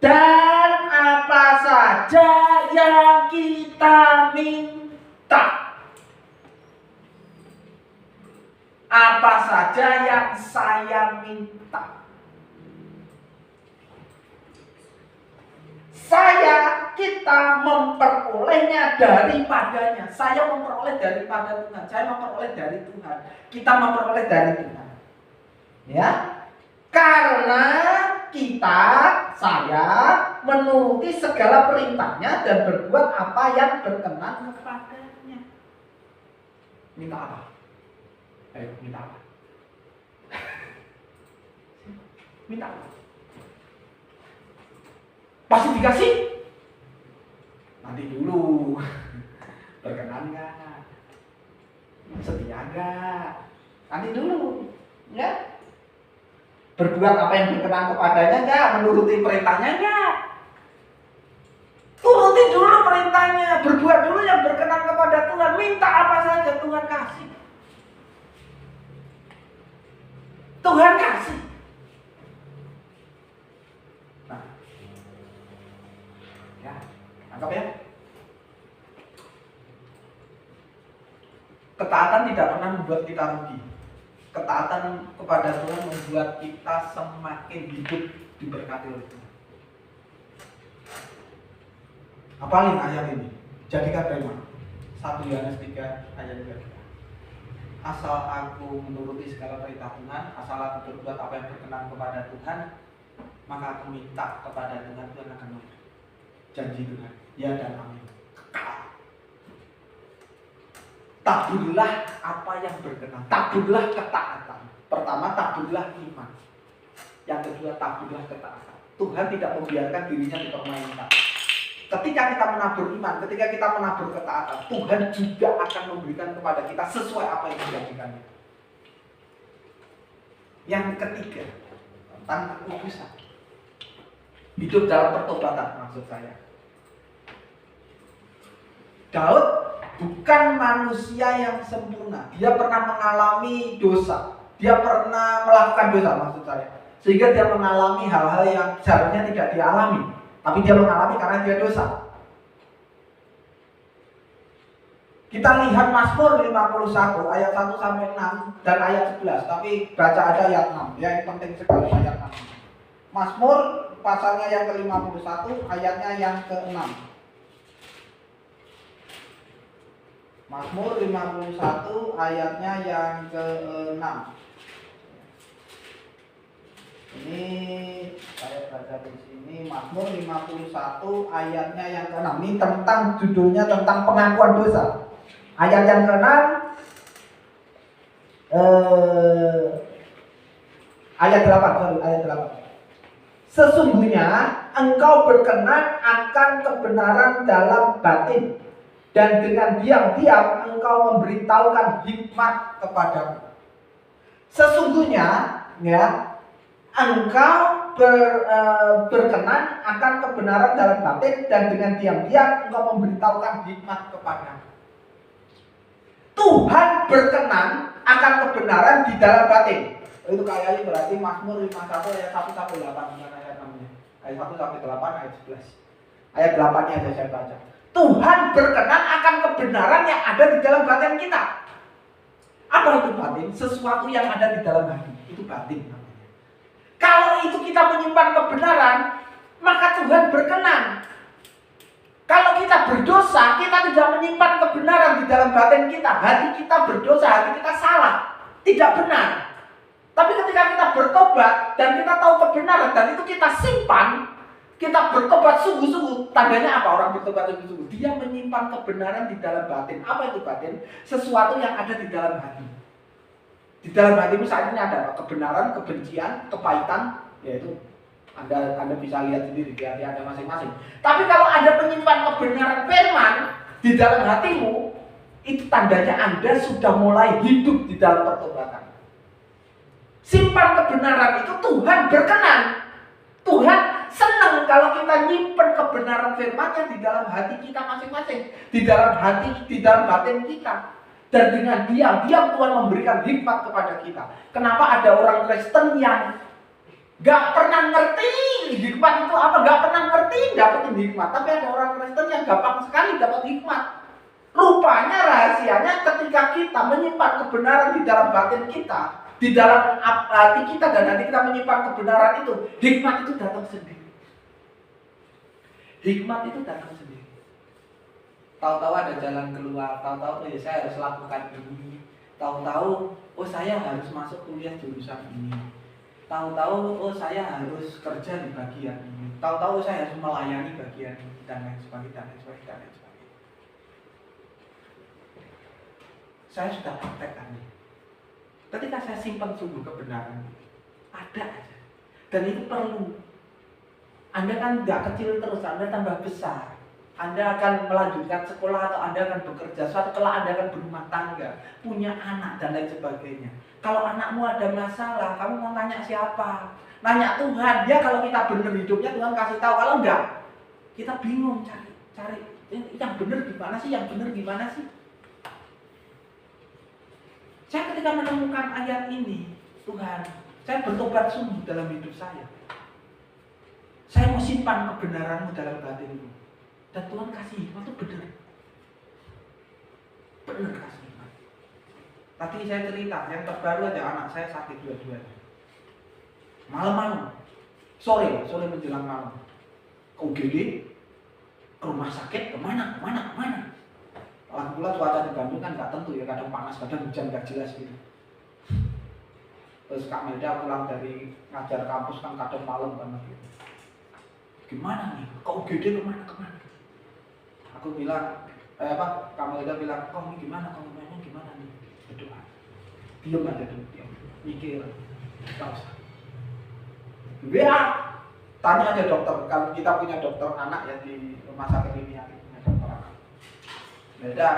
Dan apa saja yang kita minta, apa saja yang saya minta, kita memperolehnya daripadanya. Saya memperoleh daripada Tuhan, saya memperoleh dari Tuhan, kita memperoleh dari Tuhan. Ya, karena saya menuruti segala perintahnya dan berbuat apa yang berkenan kepadanya. Minta apa? Ayo, minta apa? Minta apa? Pasti dikasih? Nanti dulu. Berkenan gak? Setia gak? Nanti dulu. Ya? Berbuat apa yang berkenan kepadanya enggak? Menuruti perintahnya enggak? Turuti dulu perintahnya, berbuat dulu yang berkenan kepada Tuhan. Minta apa saja Tuhan kasih. Tuhan kasih. Nah, ya, tangkap ya. Ketaatan tidak pernah membuat kita rugi. Ketaatan kepada Tuhan membuat kita semakin hidup diberkati oleh Tuhan. Apalin ayat ini, jadikan tema 1 Yohanes 3 ayat 3. Asal aku menuruti segala perintah Tuhan, asal aku berbuat apa yang berkenan kepada Tuhan, maka aku minta kepada Tuhan, Tuhan akan memberi. Janji Tuhan, ya dan amin. Taburlah apa yang berkenan, taburlah ketaatan. Pertama, taburlah iman. Yang kedua, taburlah ketaatan. Tuhan tidak membiarkan dirinya dipermainkan. Ketika kita menabur iman, ketika kita menabur ketaatan, Tuhan juga akan memberikan kepada kita sesuai apa yang dijanjikannya. Yang ketiga, tentang kekudusan. Hidup dalam pertobatan maksud saya. Daud bukan manusia yang sempurna. Dia pernah mengalami dosa. Dia pernah melakukan dosa maksud saya. Sehingga dia mengalami hal-hal yang seharusnya tidak dialami. Tapi dia mengalami karena dia dosa. Kita lihat Mazmur 51 ayat 1 sampai 6 dan ayat 11. Tapi baca aja ayat 6. Ya, ini penting sekali ayat 6. Mazmur pasalnya yang ke-51, ayatnya yang ke-6. Mazmur 51 ayatnya yang ke-6. Ini saya baca di sini Mazmur 51 ayatnya yang ke-6. Ini tentang judulnya tentang pengakuan dosa. Ayat yang ke-6 ayat 8. Sesungguhnya engkau berkenan akan kebenaran dalam batin dan dengan diam-diam engkau memberitahukan hikmat kepadamu. Sesungguhnya ya, engkau berkenan akan kebenaran dalam batin, dan dengan diam-diam engkau memberitahukan hikmat kepadamu. Tuhan berkenan akan kebenaran di dalam batin. Itu kayaknya berarti Mazmur 51 ayat 1 sampai 8, bukan ayat 6-nya. Ayat 1 sampai 8, ayat 11. Ayat 8-nya aja saya baca. Tuhan berkenan akan kebenaran yang ada di dalam batin kita. Apa itu batin? Sesuatu yang ada di dalam hati. Itu batin namanya. Kalau itu kita menyimpan kebenaran, maka Tuhan berkenan. Kalau kita berdosa, kita tidak menyimpan kebenaran di dalam batin kita. Hati kita berdosa, hati kita salah, tidak benar. Tapi ketika kita bertobat dan kita tahu kebenaran dan itu kita simpan, kita bertobat sungguh-sungguh. Tandanya apa orang bertobat sungguh-sungguh? Dia menyimpan kebenaran di dalam batin. Apa itu batin? Sesuatu yang ada di dalam hati. Di dalam hati misalnya ada kebenaran, kebencian, kepahitan, yaitu Anda bisa lihat sendiri di hati Anda masing-masing. Tapi kalau Anda menyimpan kebenaran firman di dalam hatimu, itu tandanya Anda sudah mulai hidup di dalam pertobatan. Simpan kebenaran itu Tuhan berkenan. Tuhan senang kalau kita nyimpen kebenaran firman-Nya di dalam hati kita masing-masing, di dalam hati, di dalam batin kita. Dan dengan diam-diam Tuhan memberikan hikmat kepada kita. Kenapa ada orang Kristen yang gak pernah ngerti hikmat itu apa? Gak pernah ngerti dapetin hikmat. Tapi ada orang Kristen yang gampang sekali dapat hikmat. Rupanya rahasianya ketika kita menyimpan kebenaran di dalam batin kita, di dalam hati kita dan hati kita menyimpan kebenaran itu, hikmat itu datang sendiri. Hikmat itu datang sendiri. Tahu-tahu ada jalan keluar, tahu-tahu ya saya harus lakukan ini. Tahu-tahu oh saya harus masuk kuliah jurusan ini. Tahu-tahu oh saya harus kerja di bagian ini. Tahu-tahu saya harus melayani bagian ini dan lain sebagainya, dan lain sebagainya, dan lain sebagainya. Saya sudah praktekkan ini. Ketika saya simpan sungguh kebenaran, ada aja. Dan itu perlu. Anda kan tidak kecil terus, Anda tambah besar. Anda akan melanjutkan sekolah atau Anda akan bekerja. Suatu kelak Anda akan berumah tangga, punya anak dan lain sebagainya. Kalau anakmu ada masalah, kamu mau tanya siapa? Nanya Tuhan. Ya kalau kita benar hidupnya Tuhan kasih tahu. Kalau enggak, kita bingung cari yang benar gimana sih? Yang benar gimana sih? Saya ketika menemukan ayat ini, Tuhan, saya bertobat sungguh dalam hidup saya. Saya mau simpan kebenaran-Mu dalam batin-Mu. Dan Tuhan kasih hikmat itu benar. Benar kasih hikmat. Tadi saya cerita, yang terbaru ada anak saya sakit dua-duanya. Malam-malam, sore menjelang malam. Ke UGD, ke rumah sakit, kemana? Lagi pula cuaca di Bandung kan nggak tentu ya, kadang panas, kadang hujan, nggak jelas gitu. Terus Kak Melda pulang dari ngajar kampus kan kadang malam banget gitu. Gimana nih? Kok UGD kemana? Aku bilang, Kak Melda bilang, kok ini gimana? Kok ini gimana nih? Berdoa. Diam aja dulu, diam. Mikir, nggak usah. WA, tanya aja dokter. Kalau kita punya dokter anak ya di rumah sakit ini ya, punya dokter anak. Beda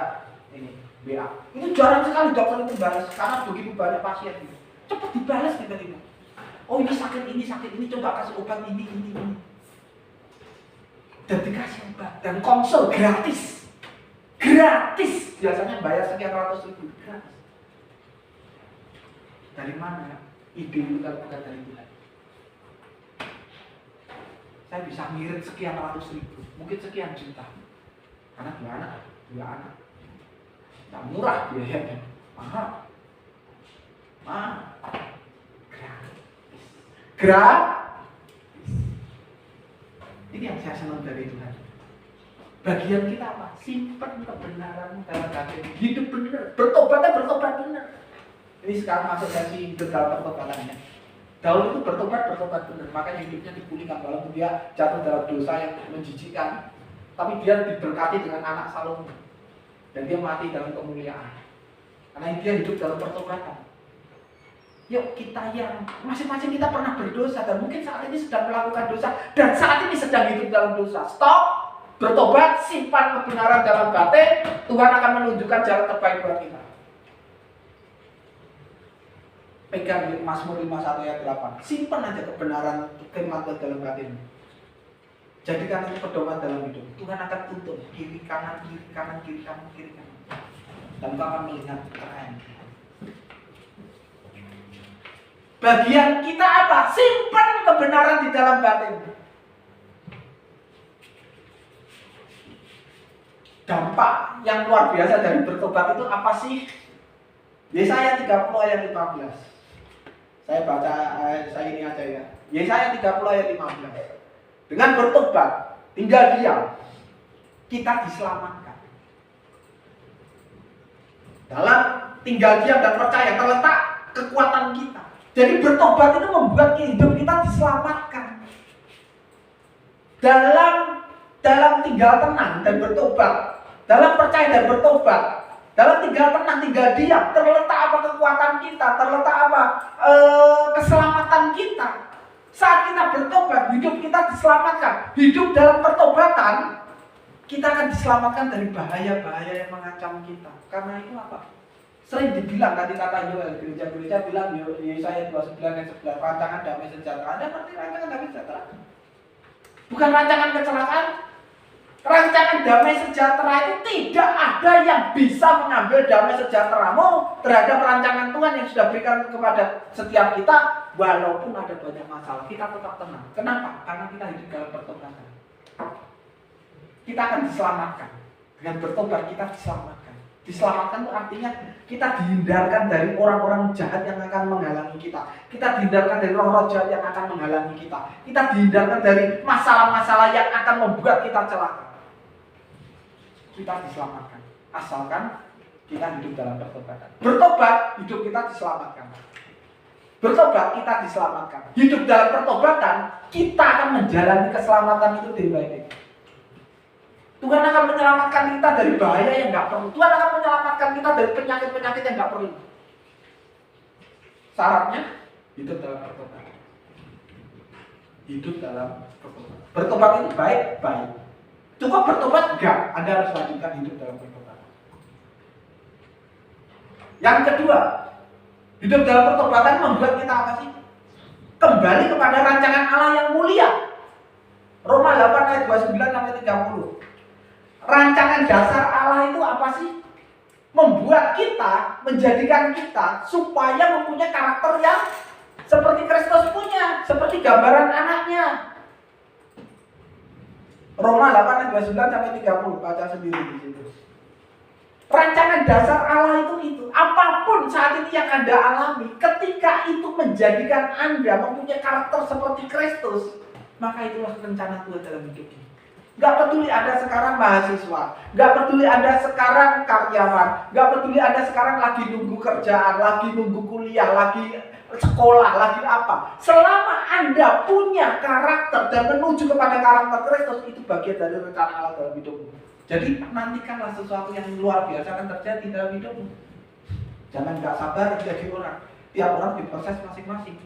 ini WA. Ini jarang sekali dokter itu balas karena begitu banyak pasien gitu. Cepat dibalas tiba-tiba. Oh ini sakit ini coba kasih obat ini. Dan dikasih obat dan konsul gratis. Biasanya bayar sekian ratus ribu gratis. Dari mana ya? Ide itu kan bukan dari Tuhan. Saya bisa ngirit sekian ratus ribu, mungkin sekian juta. Karena dua anak. Tidak murah biayanya, mahal. Gratis. Ini yang saya senang dari Tuhan. Bagian kita apa? Simpan kebenaran dalam hati. Hidup benar, bertobat benar. Ini sekarang masuk sesi hidup dalam pertobatannya. Daud itu bertobat benar, makanya hidupnya dipulihkan walaupun dia jatuh dalam dosa yang menjijikkan. Tapi dia diberkati dengan anak Salomo. Dan dia mati dalam kemuliaan. Karena dia hidup dalam pertobatan. Yuk kita yang masing-masing kita pernah berdosa dan mungkin saat ini sedang melakukan dosa dan saat ini sedang hidup dalam dosa. Stop. bertobat, simpan kebenaran dalam batin, Tuhan akan menunjukkan jalan terbaik buat kita. Pegang Mazmur 51 ayat 8. Simpan aja kebenaran firman Tuhan dalam batin. Jadikan itu pedoman dalam hidup. Tuhan akan tuntun kiri kanan, kiri kanan, kiri kanan, kiri kanan. Dan kau akan melihat keren. Bagian kita apa? Simpan kebenaran di dalam batin. Dampak yang luar biasa dari bertobat itu apa sih? Yesaya 30 ayat 15. Saya baca saya ini aja ya. Yesaya 30 ayat 15. Dengan bertobat, tinggal diam, kita diselamatkan. Dalam tinggal diam dan percaya terletak kekuatan kita. Jadi bertobat itu membuat hidup kita diselamatkan. Dalam tinggal tenang dan bertobat, dalam percaya dan bertobat, dalam tinggal tenang, tinggal diam, terletak apa kekuatan kita, terletak apa keselamatan kita. Saat kita bertobat, hidup kita diselamatkan. Hidup dalam pertobatan, kita akan diselamatkan dari bahaya-bahaya yang mengancam kita. Karena itu apa? Sering dibilang tadi kata Yoel, gereja-gereja bilang Yesaya 29 ayat 11, rancangan damai sejahtera. Ada berarti rancangan damai sejahtera? Bukan rancangan kecelakaan. Rancangan damai sejahtera itu tidak ada yang bisa mengambil damai sejahteramu terhadap rancangan Tuhan yang sudah berikan kepada setiap kita. Walaupun ada banyak masalah, kita tetap tenang. Kenapa? Karena kita hidup dalam pertobatan. Kita akan diselamatkan. Dengan bertobat kita diselamatkan. Diselamatkan itu artinya kita dihindarkan dari orang-orang jahat yang akan menghalangi kita. Kita dihindarkan dari roh-roh jahat yang akan menghalangi kita. Kita dihindarkan dari masalah-masalah yang akan membuat kita celaka. Kita diselamatkan. Asalkan kita hidup dalam pertobatan. Bertobat, hidup kita diselamatkan. Bertobat, kita diselamatkan. Hidup dalam pertobatan, kita akan menjalani keselamatan itu day by day. Tuhan akan menyelamatkan kita dari bahaya yang nggak perlu. Tuhan akan menyelamatkan kita dari penyakit-penyakit yang nggak perlu. Syaratnya hidup dalam pertobatan. Hidup dalam pertobatan. Bertobat itu baik. Cukup bertobat enggak? Anda harus lanjutkan hidup dalam pertobatan. Yang kedua, hidup dalam pertobatan membuat kita apa sih? Kembali kepada rancangan Allah yang mulia. Roma 8 ayat 29 sampai 30. Rancangan dasar Allah itu apa sih? Membuat kita, menjadikan kita supaya mempunyai karakter yang seperti Kristus punya, seperti gambaran anaknya. Roma 8 ayat 29 sampai 30, baca sendiri di situ. Rancangan dasar Allah itu apapun saat ini yang Anda alami, ketika itu menjadikan Anda mempunyai karakter seperti Kristus, maka itulah rencana Tuhan dalam hidup ini. Gak peduli Anda sekarang mahasiswa, gak peduli Anda sekarang karyawan, gak peduli Anda sekarang lagi nunggu kerjaan, lagi nunggu kuliah, lagi sekolah, lagi apa. Selama Anda punya karakter dan menuju kepada karakter Kristus, itu bagian dari rencana Allah dalam hidupmu. Jadi nantikanlah sesuatu yang luar biasa akan terjadi dalam hidupmu. Jangan gak sabar jadi orang. Tiap orang diproses masing-masing.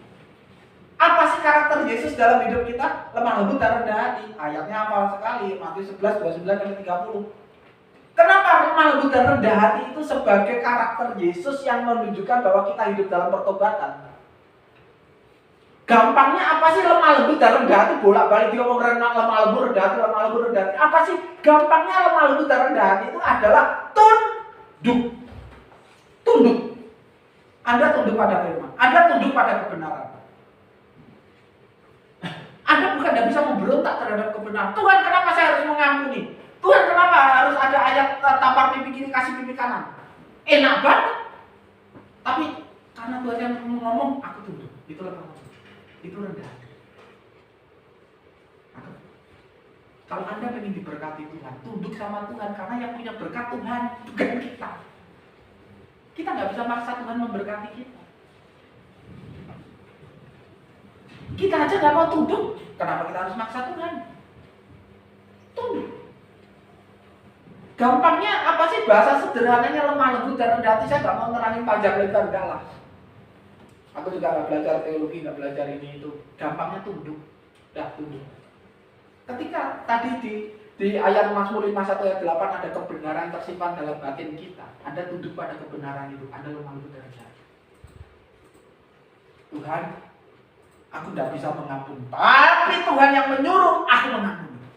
Apa sih karakter Yesus dalam hidup kita? Lemah lembut dan rendah hati. Ayatnya hafal sekali, Matius 11, 29 sampai 30. Kenapa lemah lembut dan rendah hati itu sebagai karakter Yesus yang menunjukkan bahwa kita hidup dalam pertobatan? Gampangnya apa sih lemah lembut dan rendah hati? Bolak-balik dia ngomong lemah lembut rendah hati, lemah lembut rendah hati. Apa sih? Gampangnya lemah lembut dan rendah hati itu adalah tunduk. Tunduk. Anda tunduk pada firman. Anda tunduk pada kebenaran. Anda bukan tidak bisa memberontak terhadap kebenaran. Tuhan, kenapa saya harus mengampuni? Tuhan, kenapa harus ada ayat tampar pipi kiri kasih pipi kanan? Enak banget. Tapi karena Tuhan yang ngomong, aku tunduk. Itu lemah lembut. Itu rendah. Kalau Anda ingin diberkati Tuhan, tunduk sama Tuhan karena yang punya berkat Tuhan, bukan kita. Kita nggak bisa maksa Tuhan memberkati kita. Kita aja nggak mau tunduk, kenapa kita harus maksa Tuhan? Tunduk. Gampangnya apa sih bahasa sederhananya lemah lembut dan rendah hati? Saya nggak mau nerangin panjang lebar, enggak lah. Aku juga nggak belajar teologi, nggak belajar ini itu. Gampangnya tunduk, dah tunduk. Ketika tadi Di ayat Mazmur 51 ayat 8 ada kebenaran tersimpan dalam batin kita. Anda tunduk pada kebenaran itu, Anda lemah lembut dari saya. Tuhan, aku tidak bisa mengampuni, tapi Tuhan yang menyuruh aku mengampuni.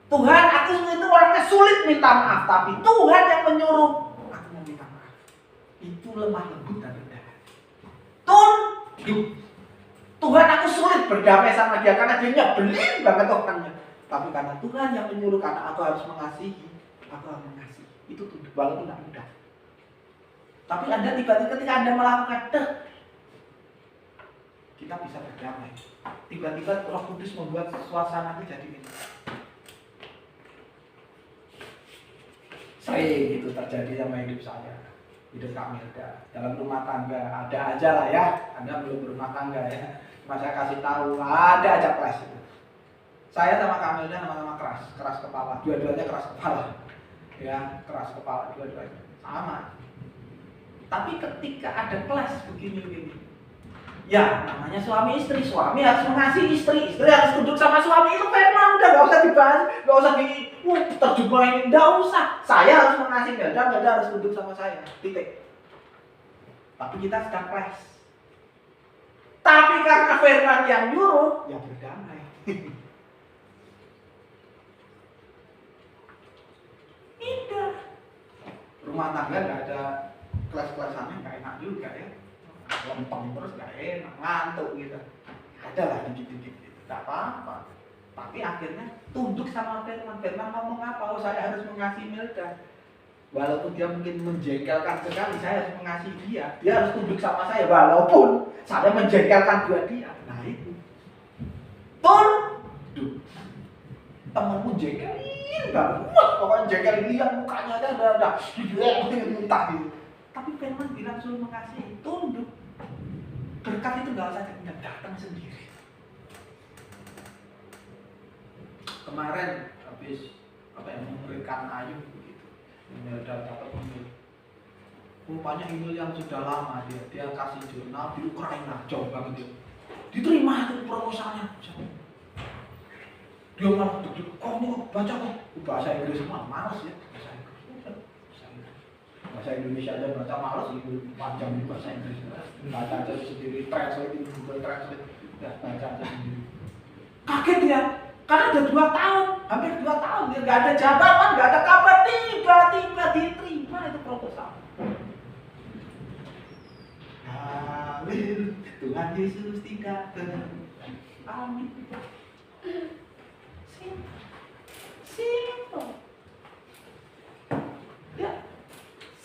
Tuhan, aku itu orangnya sulit minta maaf, tapi Tuhan yang menyuruh aku meminta maaf. Itu lemah lembut dan rendah. Tunduk. Tuhan, aku sulit berdamai sama dia karena dia nyebelin banget orangnya. Tapi karena Tuhan yang menyuruh, karena aku harus mengasihi, aku harus mengasihi. Itu tunduk, walaupun tidak mudah. Tapi Anda tiba-tiba ketika Anda melakukan kita bisa berdamai. Tiba-tiba Roh Kudus membuat suasana itu jadi indah. Sering itu terjadi sama hidup saya, hidup Kamilda. Dalam rumah tangga ada aja lah ya. Anda belum berumah tangga ya. Masa kasih tahu ada aja kelas itu. Saya sama Kamilda sama-sama keras kepala. Dua-duanya keras kepala. Ya, keras kepala dua-duanya. Sama. Tapi ketika ada kelas begini-begini, ya namanya suami istri. Suami harus mengasihi istri. Istri harus tunduk sama suami. Itu firman, udah gak usah dibahas. Gak usah terjemahin, gak usah. Saya harus mengasihi Melda harus tunduk sama saya. Titik. Tapi kita sedang kelas. Tapi karena firman yang nyuruh, ya berdamai. Indah. Rumah tangga gak ada kelas-kelasannya, gak enak juga ya. Lempeng terus gak enak, ngantuk gitu. Ada lah dikit-dikit gitu, gak apa-apa. Tapi akhirnya tunduk sama firman. Firman ngomong apa? Oh, saya harus mengasihi Melda. Walaupun dia mungkin menjengkelkan sekali, saya harus mengasihi dia. Dia harus tunduk sama saya, walaupun saya menjengkelkan buat dia. Nah itu tunduk. Temenmu jengkelin banget, pokoknya jengkelin, lihat mukanya aja ada muntah gitu. Tapi firman bilang suruh mengasihi, tunduk. Berkat itu gak usah datang sendiri. Kemarin habis memberikan Ayu gitu, Melda dapat email. Rupanya email yang sudah lama dia kasih jurnal di Ukraina, jauh banget dia. Diterima itu proposalnya. Dia malah duduk, kok ini baca kok bahasa Inggris semua, males ya bahasa Indonesia aja baca males, itu panjang di bahasa Inggris. Baca aja sendiri, translate di Google Translate, ya baca aja sendiri. Kaget dia, karena udah 2 tahun, hampir 2 tahun dia nggak ada jawaban, nggak ada kabar, tiba-tiba diterima itu proposal. Halil, Tuhan Yesus tidak amin. Simple. Ya,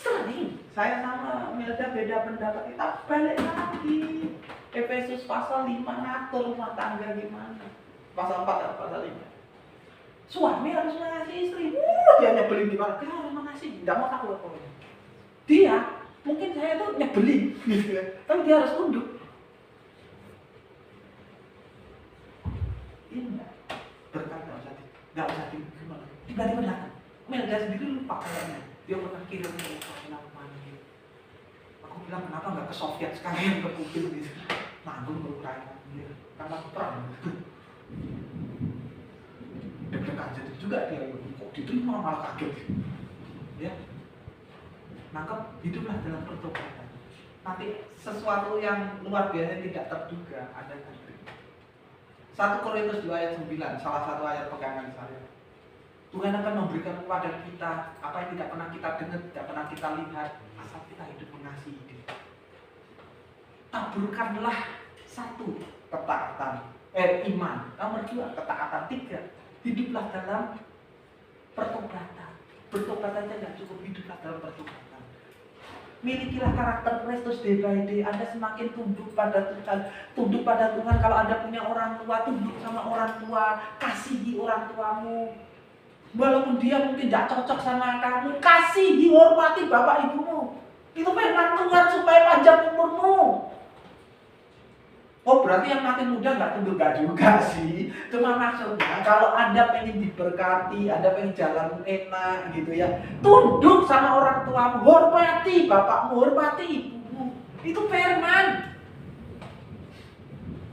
sering saya sama Melda beda pendapat, kita balik lagi. Efesus pasal 5 ngatur rumah tangga gimana? Pasal 4 atau pasal 5. Suami harus mengasihi istri. Dia nyebelin gimana? Dia harus mengasihi, tidak mau takut pokoknya. Dia, mungkin saya tuh nyebelin gitu ya. Tapi dia harus tunduk. Ini berkat gak usah gimana. Tiba-tiba datang. Melda sendiri lupa kayaknya. Dia pernah kirim ke mana gitu. Aku bilang kenapa nggak ke Soviet sekalian ke Putin gitu. Nanggung ke Ukraina gitu. Karena perang. Deg-degan jadi juga dia. Kok diterima malah kaget. Ya. Nangkep, hiduplah dalam pertobatan. Nanti sesuatu yang luar biasa tidak terduga ada nanti. 1 Korintus 2 ayat 9, salah satu ayat pegangan saya. Tuhan akan memberikan kepada kita apa yang tidak pernah kita dengar, tidak pernah kita lihat, asal kita hidup mengasihi dia. Taburkanlah 1, ketaatan, iman. Nomor 2, ketaatan. 3, hiduplah dalam pertobatan. Bertobat aja nggak cukup, hiduplah dalam pertobatan. Milikilah karakter Kristus day by day. Anda semakin tunduk pada Tuhan. Tunduk pada Tuhan. Kalau Anda punya orang tua, tunduk sama orang tua. Kasihi orang tuamu. Walaupun dia mungkin tidak cocok sama kamu, kasihi, hormati bapak ibumu. Itu firman Tuhan supaya panjang umurmu. Oh berarti yang mati muda nggak tunduk, nggak juga sih. Cuma maksudnya kalau Anda pengen diberkati, Anda pengen jalan enak gitu ya, tunduk sama orang tuamu, hormati bapakmu, hormati ibumu. Itu firman.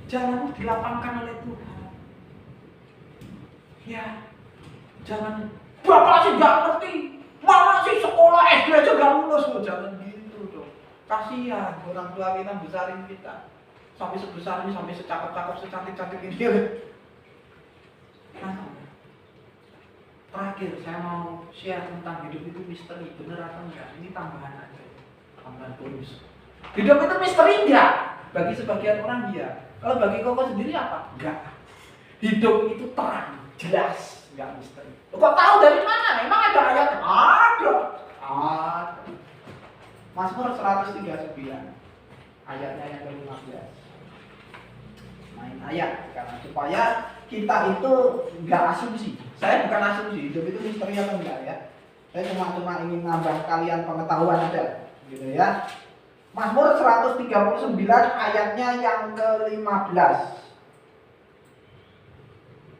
Jalanmu dilapangkan oleh Tuhan. Ya, Jangan, bapak sih nggak ngerti, mama sih sekolah SD aja nggak lulus loh, jangan gitu dong. Kasihan orang tua kita besarin kita, sampai sebesar ini, sampai secakap-cakap, secantik-cantik ini. Nah, terakhir saya mau share tentang hidup itu misteri, bener atau enggak? Ini tambahan aja, tambahan bonus. Hidup itu misteri enggak? Bagi sebagian orang iya. Kalau bagi koko sendiri apa? Enggak. Hidup itu terang, jelas, enggak misteri. Kok tahu dari mana? Emang ada ayatnya? Ada. Mazmur 139 ayatnya yang ke-15. Main ayat karena supaya kita itu enggak asumsi. Saya bukan asumsi, hidup itu misteri atau enggak ya. Saya cuma ingin nambah kalian pengetahuan aja, gitu ya. Mazmur 139 ayatnya yang ke-15.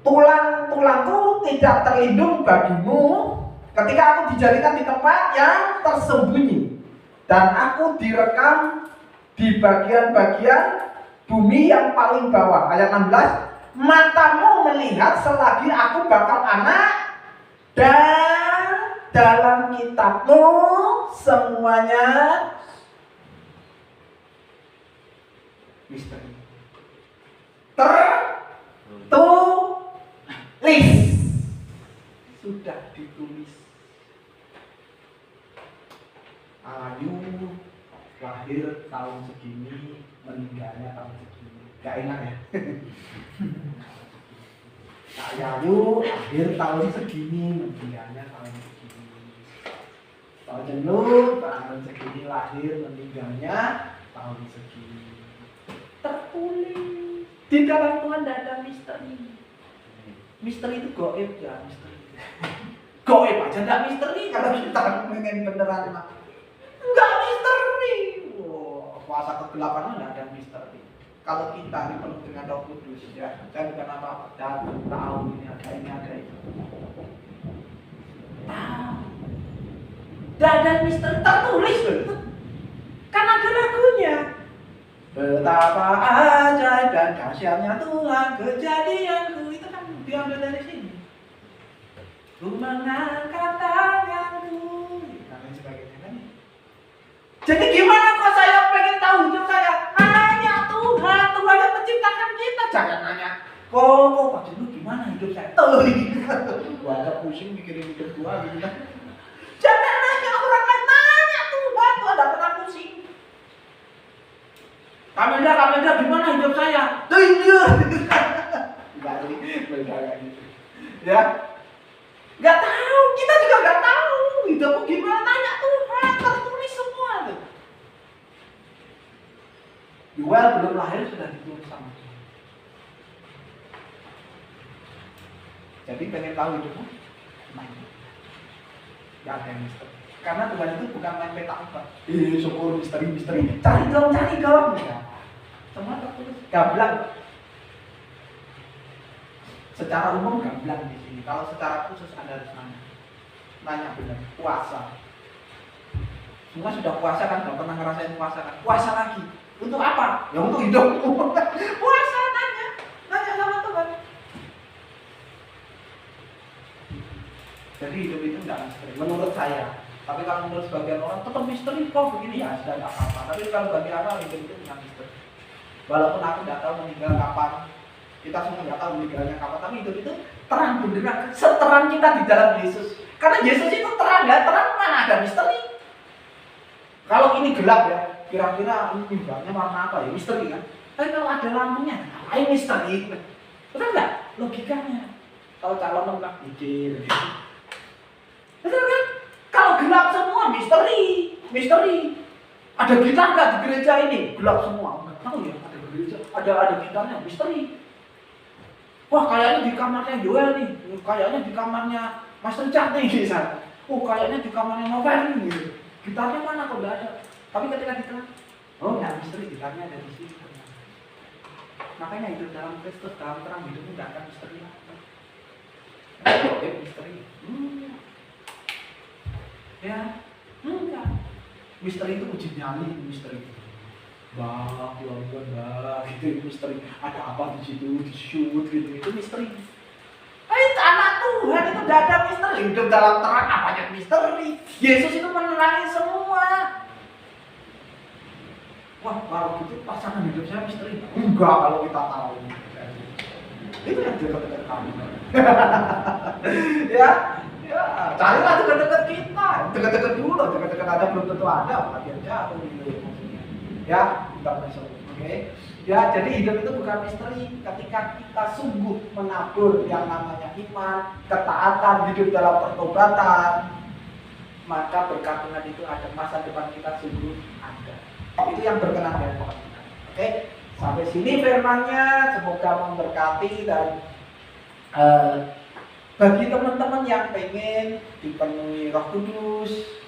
Tulang-tulangku tidak terlindung bagimu ketika aku dijadikan di tempat yang tersembunyi dan aku direkam di bagian-bagian bumi yang paling bawah. Ayat 16, matamu melihat selagi aku bakal anak dan dalam kitabmu semuanya misteri tertulis, sudah ditulis. Ayu lahir tahun segini, meninggalnya tahun segini. Gak enak ya? Kak Yayu lahir tahun segini, meninggalnya tahun segini. Tahun Jenu tahun segini lahir, meninggalnya tahun segini. Tertulis di dalam Tuhan, tidak ada misteri. Misteri itu goib ya, misteri. Goib aja tidak misteri kalau kita pengen beneran mah. Enggak misteri. Wow, kuasa kegelapannya tidak ada misteri. Kalau kita dipenuhi dengan Roh Kudus ya, saya bukan apa-apa, tahu ini ada itu. Tahu. Tidak ada misteri, tertulis loh. Kan ada lagunya. Betapa ajaib dan dahsyatnya Tuhan, kejadianku, itu kan diambil dari sini. Ku mengangkat tanganku, dan lain sebagainya kan. Jadi gimana kok saya pengen tahu hidup saya? Nanya Tuhan, Tuhan yang menciptakan kita. Jangan nanya, kok Pak Jenu gimana hidup saya? Tuh, gua agak pusing mikirin hidup gua gitu kan. Jangan nanya orang lain, nanya Tuhan, Tuhan tidak pernah pusing. Kamenda gimana hidup saya? Tunjuk. Ya, nggak tahu. Kita juga nggak tahu hidupmu gimana. Tanya Tuhan, tertulis semua tuh. Yuel belum lahir sudah ditulis sama Tuhan. Jadi pengen tahu hidupmu? Main. Nggak ada yang misteri. Karena Tuhan itu bukan main petak umpet. Syukur misteri. Cari dong. Ya. Semua tertulis. Gamblang. Secara umum gamblang di sini. Kalau secara khusus Anda harus nanya benar. Puasa. Semua sudah puasa kan? Nggak pernah ngerasain puasa kan? Puasa lagi. Untuk apa? Ya untuk hidupmu. Puasa, nanya sama Tuhan. Jadi hidup itu enggak misteri. Menurut saya. Tapi kalau menurut sebagian orang tetap misteri kok begini ya, sudah nggak apa-apa. Tapi kalau bagi Allah hidup itu bukan misteri. Walaupun aku tidak tahu meninggal kapan, kita semua nggak tahu meninggalnya kapan, tapi hidup itu terang benderang, seterang kita di dalam Yesus. Karena Yesus itu terang, nggak terang mana ada misteri. Kalau ini gelap ya, kira-kira ini mimbarnya warna apa ya, misteri kan? Tapi kalau ada lampunya, ini misteri. Betul nggak? Logikanya. Kalau calon nggak pikir. Betul kan? Kalau gelap semua misteri. Ada gitar nggak di gereja ini? Gelap semua. Nggak tahu ya ada gereja. Ada gitarnya misteri. Wah kayaknya di kamarnya Joel nih. Kayaknya di kamarnya Mas Richard nih misalnya. Kayaknya di kamarnya Novel nih. Gitarnya mana kok nggak ada? Tapi ketika ditelan, nggak misteri gitarnya ada di sini. Makanya hidup dalam Kristus, dalam terang hidupmu nggak akan misteri. Misteri. Ya, enggak. Misteri itu uji nyali, misteri. Bah, gitu misteri. Ada apa di situ, di shoot gitu, itu misteri. Itu anak Tuhan itu gak ada misteri. Hidup dalam terang apanya misteri? Yesus itu menerangi semua. Wah, kalau gitu pasangan hidup saya misteri. Enggak, kalau kita tahu. Itu yang dekat-dekat kamu. Ya, carilah dekat-dekat kita. Dekat-dekat dulu, dekat-dekat ada belum tentu ada, apalagi jauh gitu maksudnya. Ya, enggak masuk. Oke. Ya, jadi hidup itu bukan misteri. Ketika kita sungguh menabur yang namanya iman, ketaatan, hidup dalam pertobatan, maka berkat Tuhan itu ada, masa depan kita sungguh ada. Itu yang berkenan dengan Tuhan. Oke, sampai sini firman-Nya, semoga memberkati dan bagi teman-teman yang pengen dipenuhi Roh Kudus,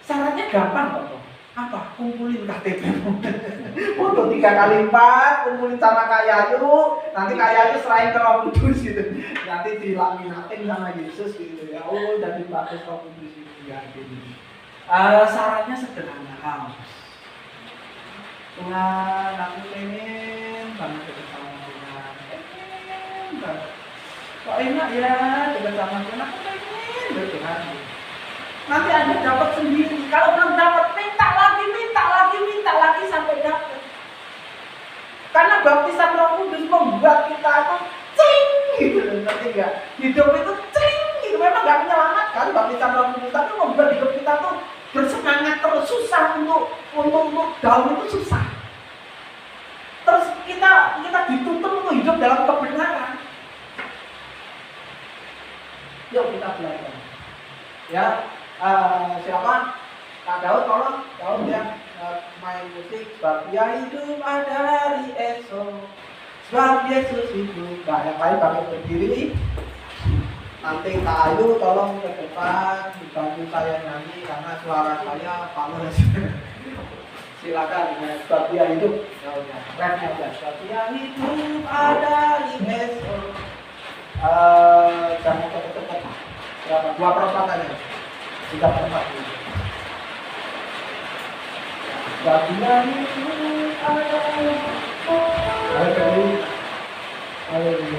syaratnya gampang kok. Apa? Kumpulin KTP. Foto 3x4, kumpulin sama Kak Yayu, nanti Kak Yayu serahin ke Roh Kudus gitu. Nanti dilaminatin sama Yesus gitu ya. Oh, dan dibaptis Roh Kudus gitu ya gitu. Syaratnya sederhana. Tuhan, aku pengen banget dekat sama Tuhan. Pengen banget. Kok enak ya dekat sama Tuhan? Aku pengen dekat Tuhan. Nanti Anda dapat sendiri. Kalau belum dapat, minta lagi sampai dapat. Karena baptisan Roh Kudus membuat kita itu cing gitu, ngerti nggak? Hidup itu cing gitu. Memang nggak menyelamatkan baptisan Roh Kudus, tapi membuat hidup kita tuh bersemangat terus. Susah untuk down itu susah. Terus kita dituntut untuk hidup dalam kebenaran. Yuk kita belajar. Ya. Siapa? Kak Daud, tolong. Daud yang main musik. Sebab dia hidup ada hari esok. Sebab Yesus hidup. Nah, yang lain pakai berdiri. Nanti Kak Ayu tolong ke depan dibantu saya nyanyi karena suara saya panas. Silakan. Sebab dia hidup. Refnya aja. Sebab dia hidup ada hari esok. Jangan cepet-cepet. Berapa? 2/4 aja. 3/4 dulu. Bagian itu ada. Ayo.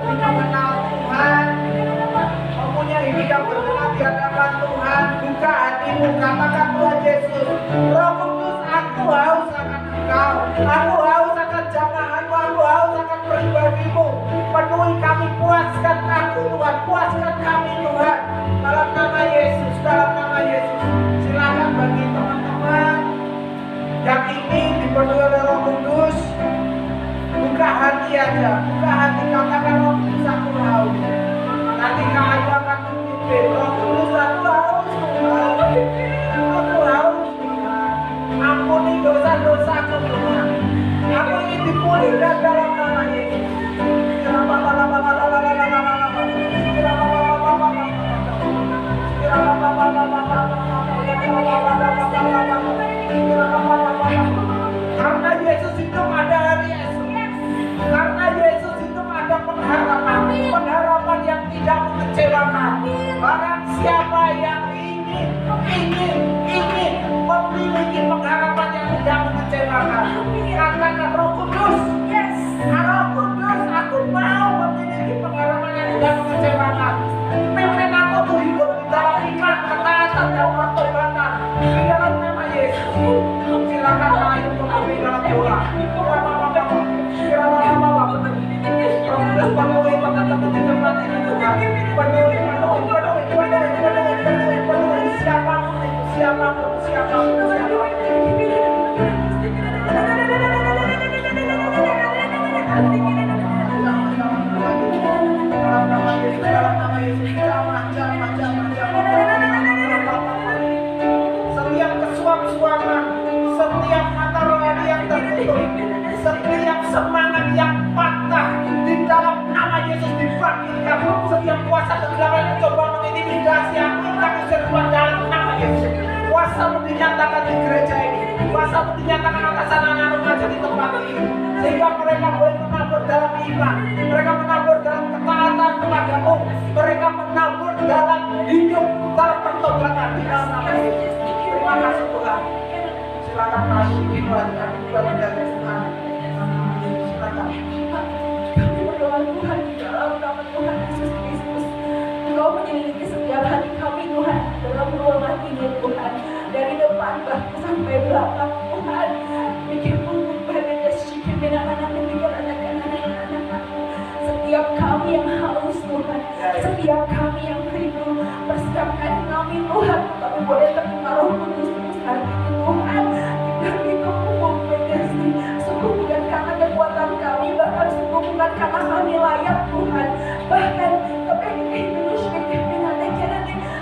kami mengenal Tuhan, mempunyai hidup yang berkenan di hadapan Tuhan. Buka hatimu, katakan Tuhan Yesus, Roh Kudus, aku haus akan Engkau, aku haus akan jamahanmu, aku haus akan pribadimu. Penuhi kami, puaskan aku Tuhan, puaskan kami Tuhan. Dalam nama Yesus, dalam nama Yesus. Silakan bagi teman-teman yang ingin dipenuhi oleh Roh Kudus, buka hati aja, buka hati, katakan Roh Kudus, aku haus. Nanti kamu akan memimpin. Roh Kudus, aku haus Tuhan, aku haus Tuhan. Ampuni dosa-dosaku Tuhan. Aku ingin dipulihkan dalam nama Yesus. Karena Yesus hidup ada hari esok. Karena Yesus hidup ada pengharapan, pengharapan yang tidak mengecewakan. Barang siapa yang ingin memiliki pengharapan yang tidak mengecewakan, katakan Roh Kudus, Roh Kudus, aku mau memiliki pengharapan yang tidak mengecewakan. Pimpin aku untuk hidup di dalam iman, ketaatan dan pertobatan. Di dalam nama Yesus, silakan main untuk kami dalam doa. Terus penuhi teman-teman di tempat ini Tuhan. Penuhi siapapun. Setiap kesuap-suapan, setiap mata rohani yang tertutup, setiap semangat yang patah di dalam nama Yesus dibangkitkan. Setiap kuasa kegelapan yang coba mengintimidasi aku, kami serba dalam nama Yesus. Kuasa dinyatakan di gereja ini, kuasa dinyatakan atas anak-anak remaja di tempat ini, sehingga mereka boleh menabur dalam iman, mereka menabur dalam ketaatan kepadamu, mereka menabur dalam hidup dalam pertobatan di dalam nama Yesus. Terima kasih Tuhan. Silakan masuk di Tuhan, kami juga menjaga Tuhan. Silakan. Kami berdoa Tuhan di dalam nama Tuhan Yesus Kristus. Engkau menyelidiki setiap hati kami Tuhan, dalam ruangan ini Tuhan, dari depan bahkan sampai belakang Tuhan. Bikin punggung badan syukur dan anak-anak dan anak-anak. Setiap kami yang haus Tuhan, setiap kami yang rindu, persiapkan kami Tuhan, kami boleh terima Roh Kudus saat ini Tuhan. Kami punggung badan sungguh bukan karena kekuatan kami, bahkan sungguh bukan karena kami layak Tuhan, bahkan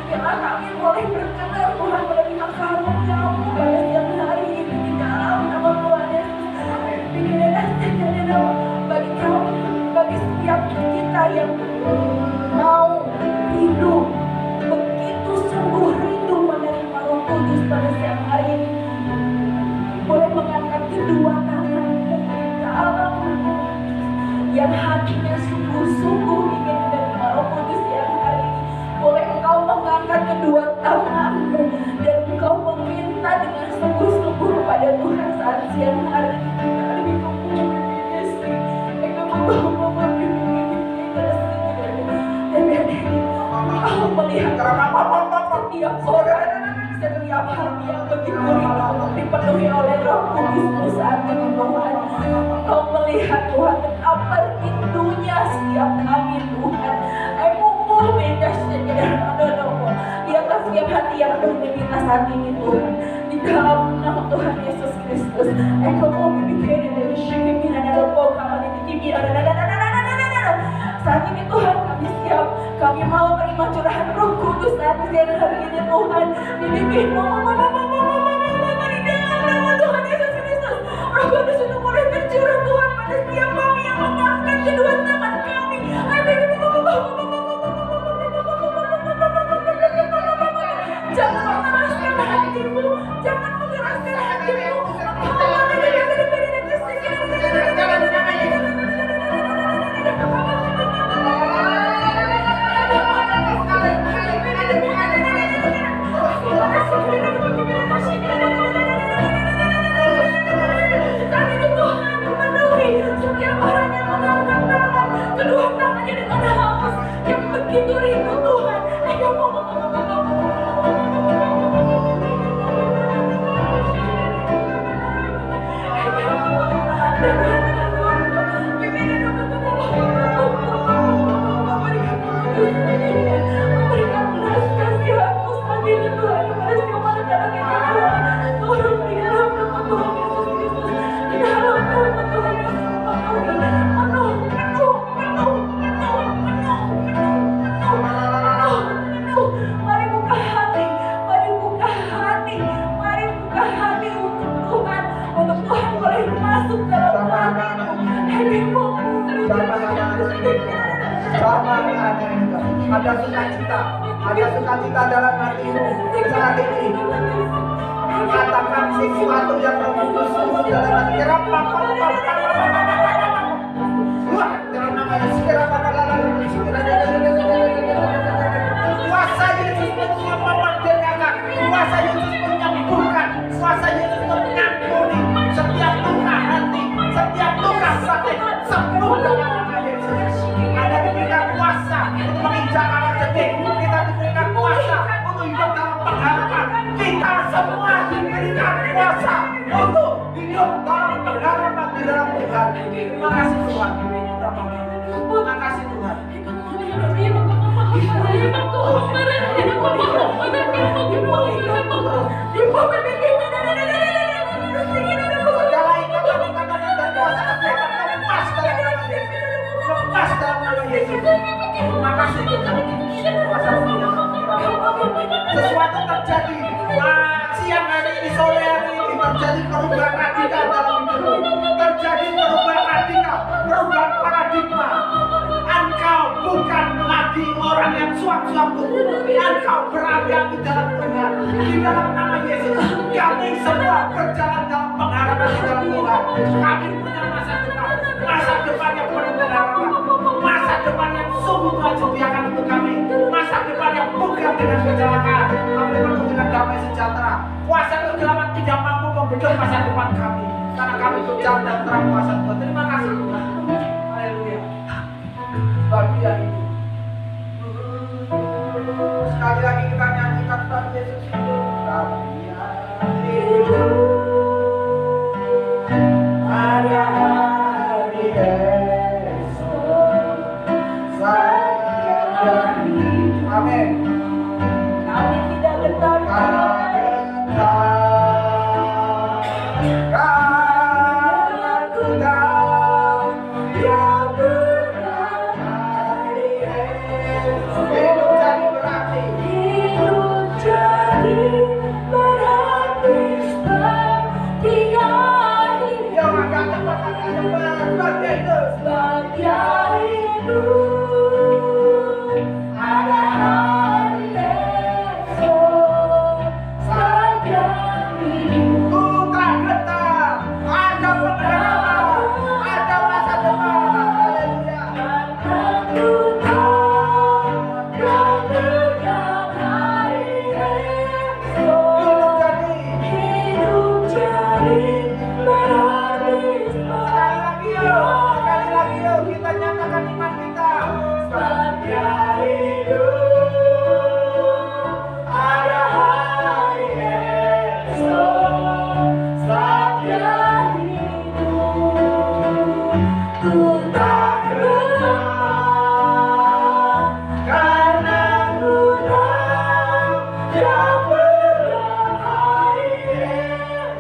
karena kami boleh berkenan Tuhan menerima karunia-Mu pada siang hari ini di dalam nama Tuhan Yesus. Bagi kami, bagi setiap kita yang mau hidup begitu sungguh rindu menerima Roh Kudus pada siang hari ini, boleh mengangkat kedua tangan di dalam yang hatinya sungguh-sungguh ingin menerima Roh Kudus siang hari ini. Boleh engkau mengangkat kedua tanganmu dan engkau meminta dengan sungguh-sungguh kepada Tuhan saat siang hari ini. Engkau melihat setiap orang, setiap hati yang begitu rindu dipenuhi oleh Roh Kudus saat ini Tuhan. Engkau melihat Tuhan betapa rindunya setiap kami Tuhan. Di atas setiap hati yang meminta saat ini Tuhan, di dalam nama Tuhan Yesus Kristus. Saat ini Tuhan kami siap, kami mau menerima curahan Roh Kudus saat siang hari ini Tuhan. Di dalam nama Tuhan Yesus Kristus, Roh Kudus itu boleh tercurah Tuhan pada setiap kami yang mengangkat kedua tangan kami. Jangan mengeraskan hatimu, jangan mengeraskan hatimu. untuk Tuhan boleh masuk dalam Sama hati anak-anak hidupmu. sama anak-anak ini, sama anak-anak ini, ada sukacita dalam hatimu saat ini. Katakan sesuatu yang terputus dalam hati. Wah, dalam nama Yesus, kuasa Yesus memerdekakan, kuasa Yesus menyembuhkan, kuasa Yesus mengampuni setiap luka hati, setiap luka sakit, sembuh dalam nama Yesus. Ada diberikan kuasa untuk menginjak anak sedih, kita diberikan kuasa untuk hidup dalam pengharapan. Kita semua diberikan kuasa untuk hidup dalam pengharapan di dalam Tuhan. Terima kasih Tuhan. Terima kasih Tuhan. Segala ikatan dan kuasa kesehatan lepas dalam nama Yesus. Lepas dalam nama Yesus. Terima kasih Tuhan. Sesuatu terjadi siang hari ini, sore hari ini, terjadi perubahan radikal dalam hidupmu. Terjadi perubahan radikal, perubahan paradigma. Engkau bukan lagi orang yang suap-suap. Engkau berada di dalam Tuhan. Di dalam nama Yesus, kami semua berjalan dalam pengharapan di dalam Tuhan. Kami punya masa depan yang penuh pengharapan, masa depan yang sungguh Tuhan sediakan untuk kami, masa depan yang bukan dengan kecelakaan, tapi penuh dengan damai sejahtera. Kuasa kegelapan tidak mampu membendung masa depan kami, karena kami berjalan dalam terang kuasa Tuhan. Terima kasih Tuhan. Haleluya. Sebab Dia hidup. Sekali lagi kita nyanyikan Tuhan Yesus hidup. Dia hidup. Ada hari esok saya hidup. Amin. Kami tidak gentar. Karena ku tahu Dia berat hari esok. Hidup jadi berarti. Hidup jadi berarti sebab Dia hidup. Yang agak cepat. Sebab Dia hidup. Sebab Dia hidup. Ada hari esok saja hidup. Ku tak gentar. Ada pengharapan. Ada masa depan. Haleluya. Aku tahu yang dekat hari esok. Hidup jadi. Hidup jadi berarti Sekali lagi yuk, kita nyatakan iman kita. sebab Dia hidup. Ada hari Esok sebab Dia hidup. Ku tak gentar karena ku tahu yang berat hari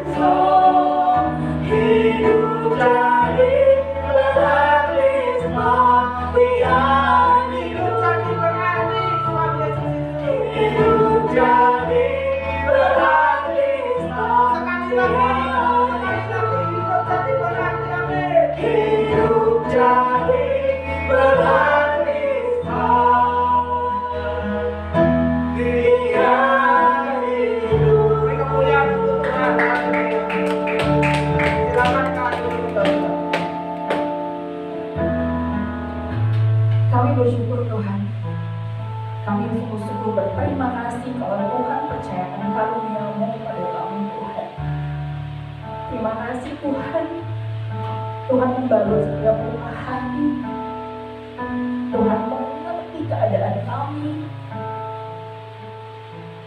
esok. Hidup jadi berarti sebab Dia hidup. hidup jadi berarti sebab Hidup jadi berarti Dia hidup. beri kemuliaan untuk Tuhan. Silakan Kak Saudara. Kami bersyukur Tuhan. Kami sungguh-sungguh berterima kasih kalau Tuhan percayakan karunia-Mu kepada kami Tuhan. Terima kasih Tuhan. Tuhan membalut setiap luka hati. Tuhan mengerti keadaan kami.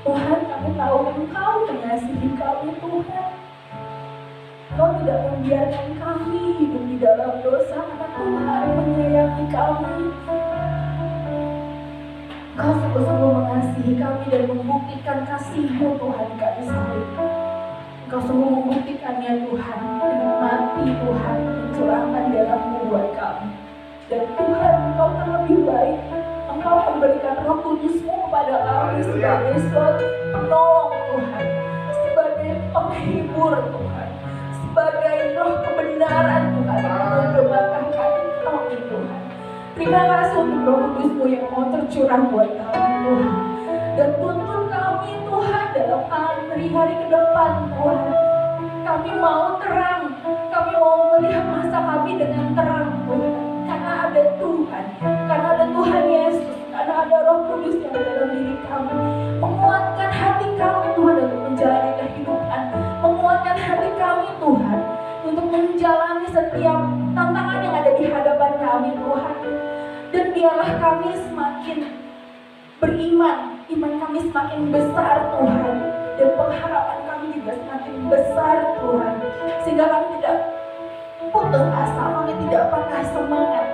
Tuhan, kami tahu Engkau mengasihi kami Tuhan. Kau tidak membiarkan kami hidup di dalam dosa, karena Tuhan menyayangi kami. Kau sungguh-sungguh mengasihi kami dan membuktikan kasih-Mu Tuhan di kayu salib. Kau sungguh membuktikannya Tuhan dengan mati Tuhan mencurahkan darah-Mu buat kami. Dan Tuhan, Engkau terlebih baik. Engkau memberikan Roh Kudus-Mu kepada kami sebagai suatu penolong Tuhan, sebagai penghibur Tuhan, sebagai Terima kasih untuk Roh Kudus-Mu yang mau tercurah buat kami Tuhan. Dan tuntun kami Tuhan dalam hari-hari ke depan Tuhan. Kami mau terang, kami mau melihat masa kami dengan terang Tuhan. Karena ada Tuhan, karena ada Tuhan Yesus, karena ada Roh Kudus yang ada dalam diri kami. Menguatkan hati kami Tuhan untuk menjalani kehidupan. Menguatkan hati kami Tuhan untuk menjalani setiap tantangan yang ada di hadapan kami Tuhan. Dan biarlah kami semakin beriman, iman kami semakin besar Tuhan. Dan pengharapan kami juga semakin besar Tuhan. Sehingga kami tidak putus asa, kami tidak patah semangat.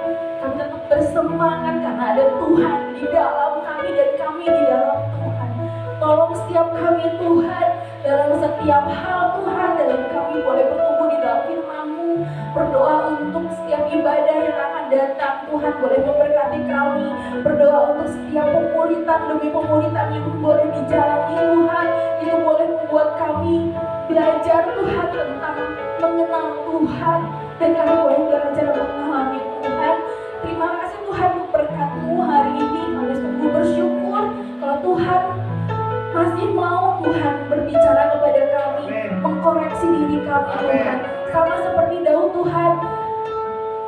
Kami tetap bersemangat karena ada Tuhan di dalam kami dan kami di dalam Tuhan. Tolong setiap kami Tuhan, dalam setiap hal Tuhan, dalam kami boleh bertumbuh di dalam firman-Mu. Berdoa untuk setiap ibadah yang akan datang, Tuhan boleh memberkati kami. Berdoa untuk setiap pemuritan demi pemuritan yang boleh dijalani Tuhan. Itu boleh membuat kami belajar Tuhan tentang mengenal Tuhan. Dan kami boleh belajar mengalami Tuhan. Terima kasih Tuhan untuk berkat-Mu hari ini. Kami sungguh bersyukur kalau Tuhan masih mau Tuhan berbicara kepada kami, mengkoreksi diri kami Tuhan. Sama seperti Daud Tuhan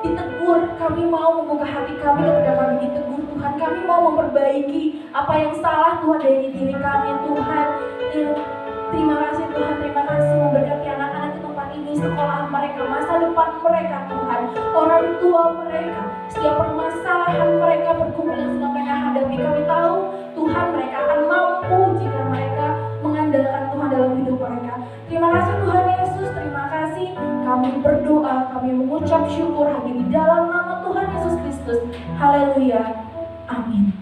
ditegur, kami mau membuka hati kami ketika kami ditegur Tuhan. Kami mau memperbaiki apa yang salah Tuhan dari diri kami Tuhan. Terima kasih Tuhan, terima kasih memberkati anak-anak di tempat ini, sekolah mereka, masa depan mereka Tuhan, orang tua mereka, setiap permasalahan mereka, pergumulan yang sedang mereka hadapi. Kami tahu Tuhan mereka akan mampu jika mereka mengandalkan Tuhan dalam hidup mereka. Terima kasih Tuhan Yesus, terima kasih. Kami berdoa, kami mengucap syukur hanya di dalam nama Tuhan Yesus Kristus. Haleluya. Amin.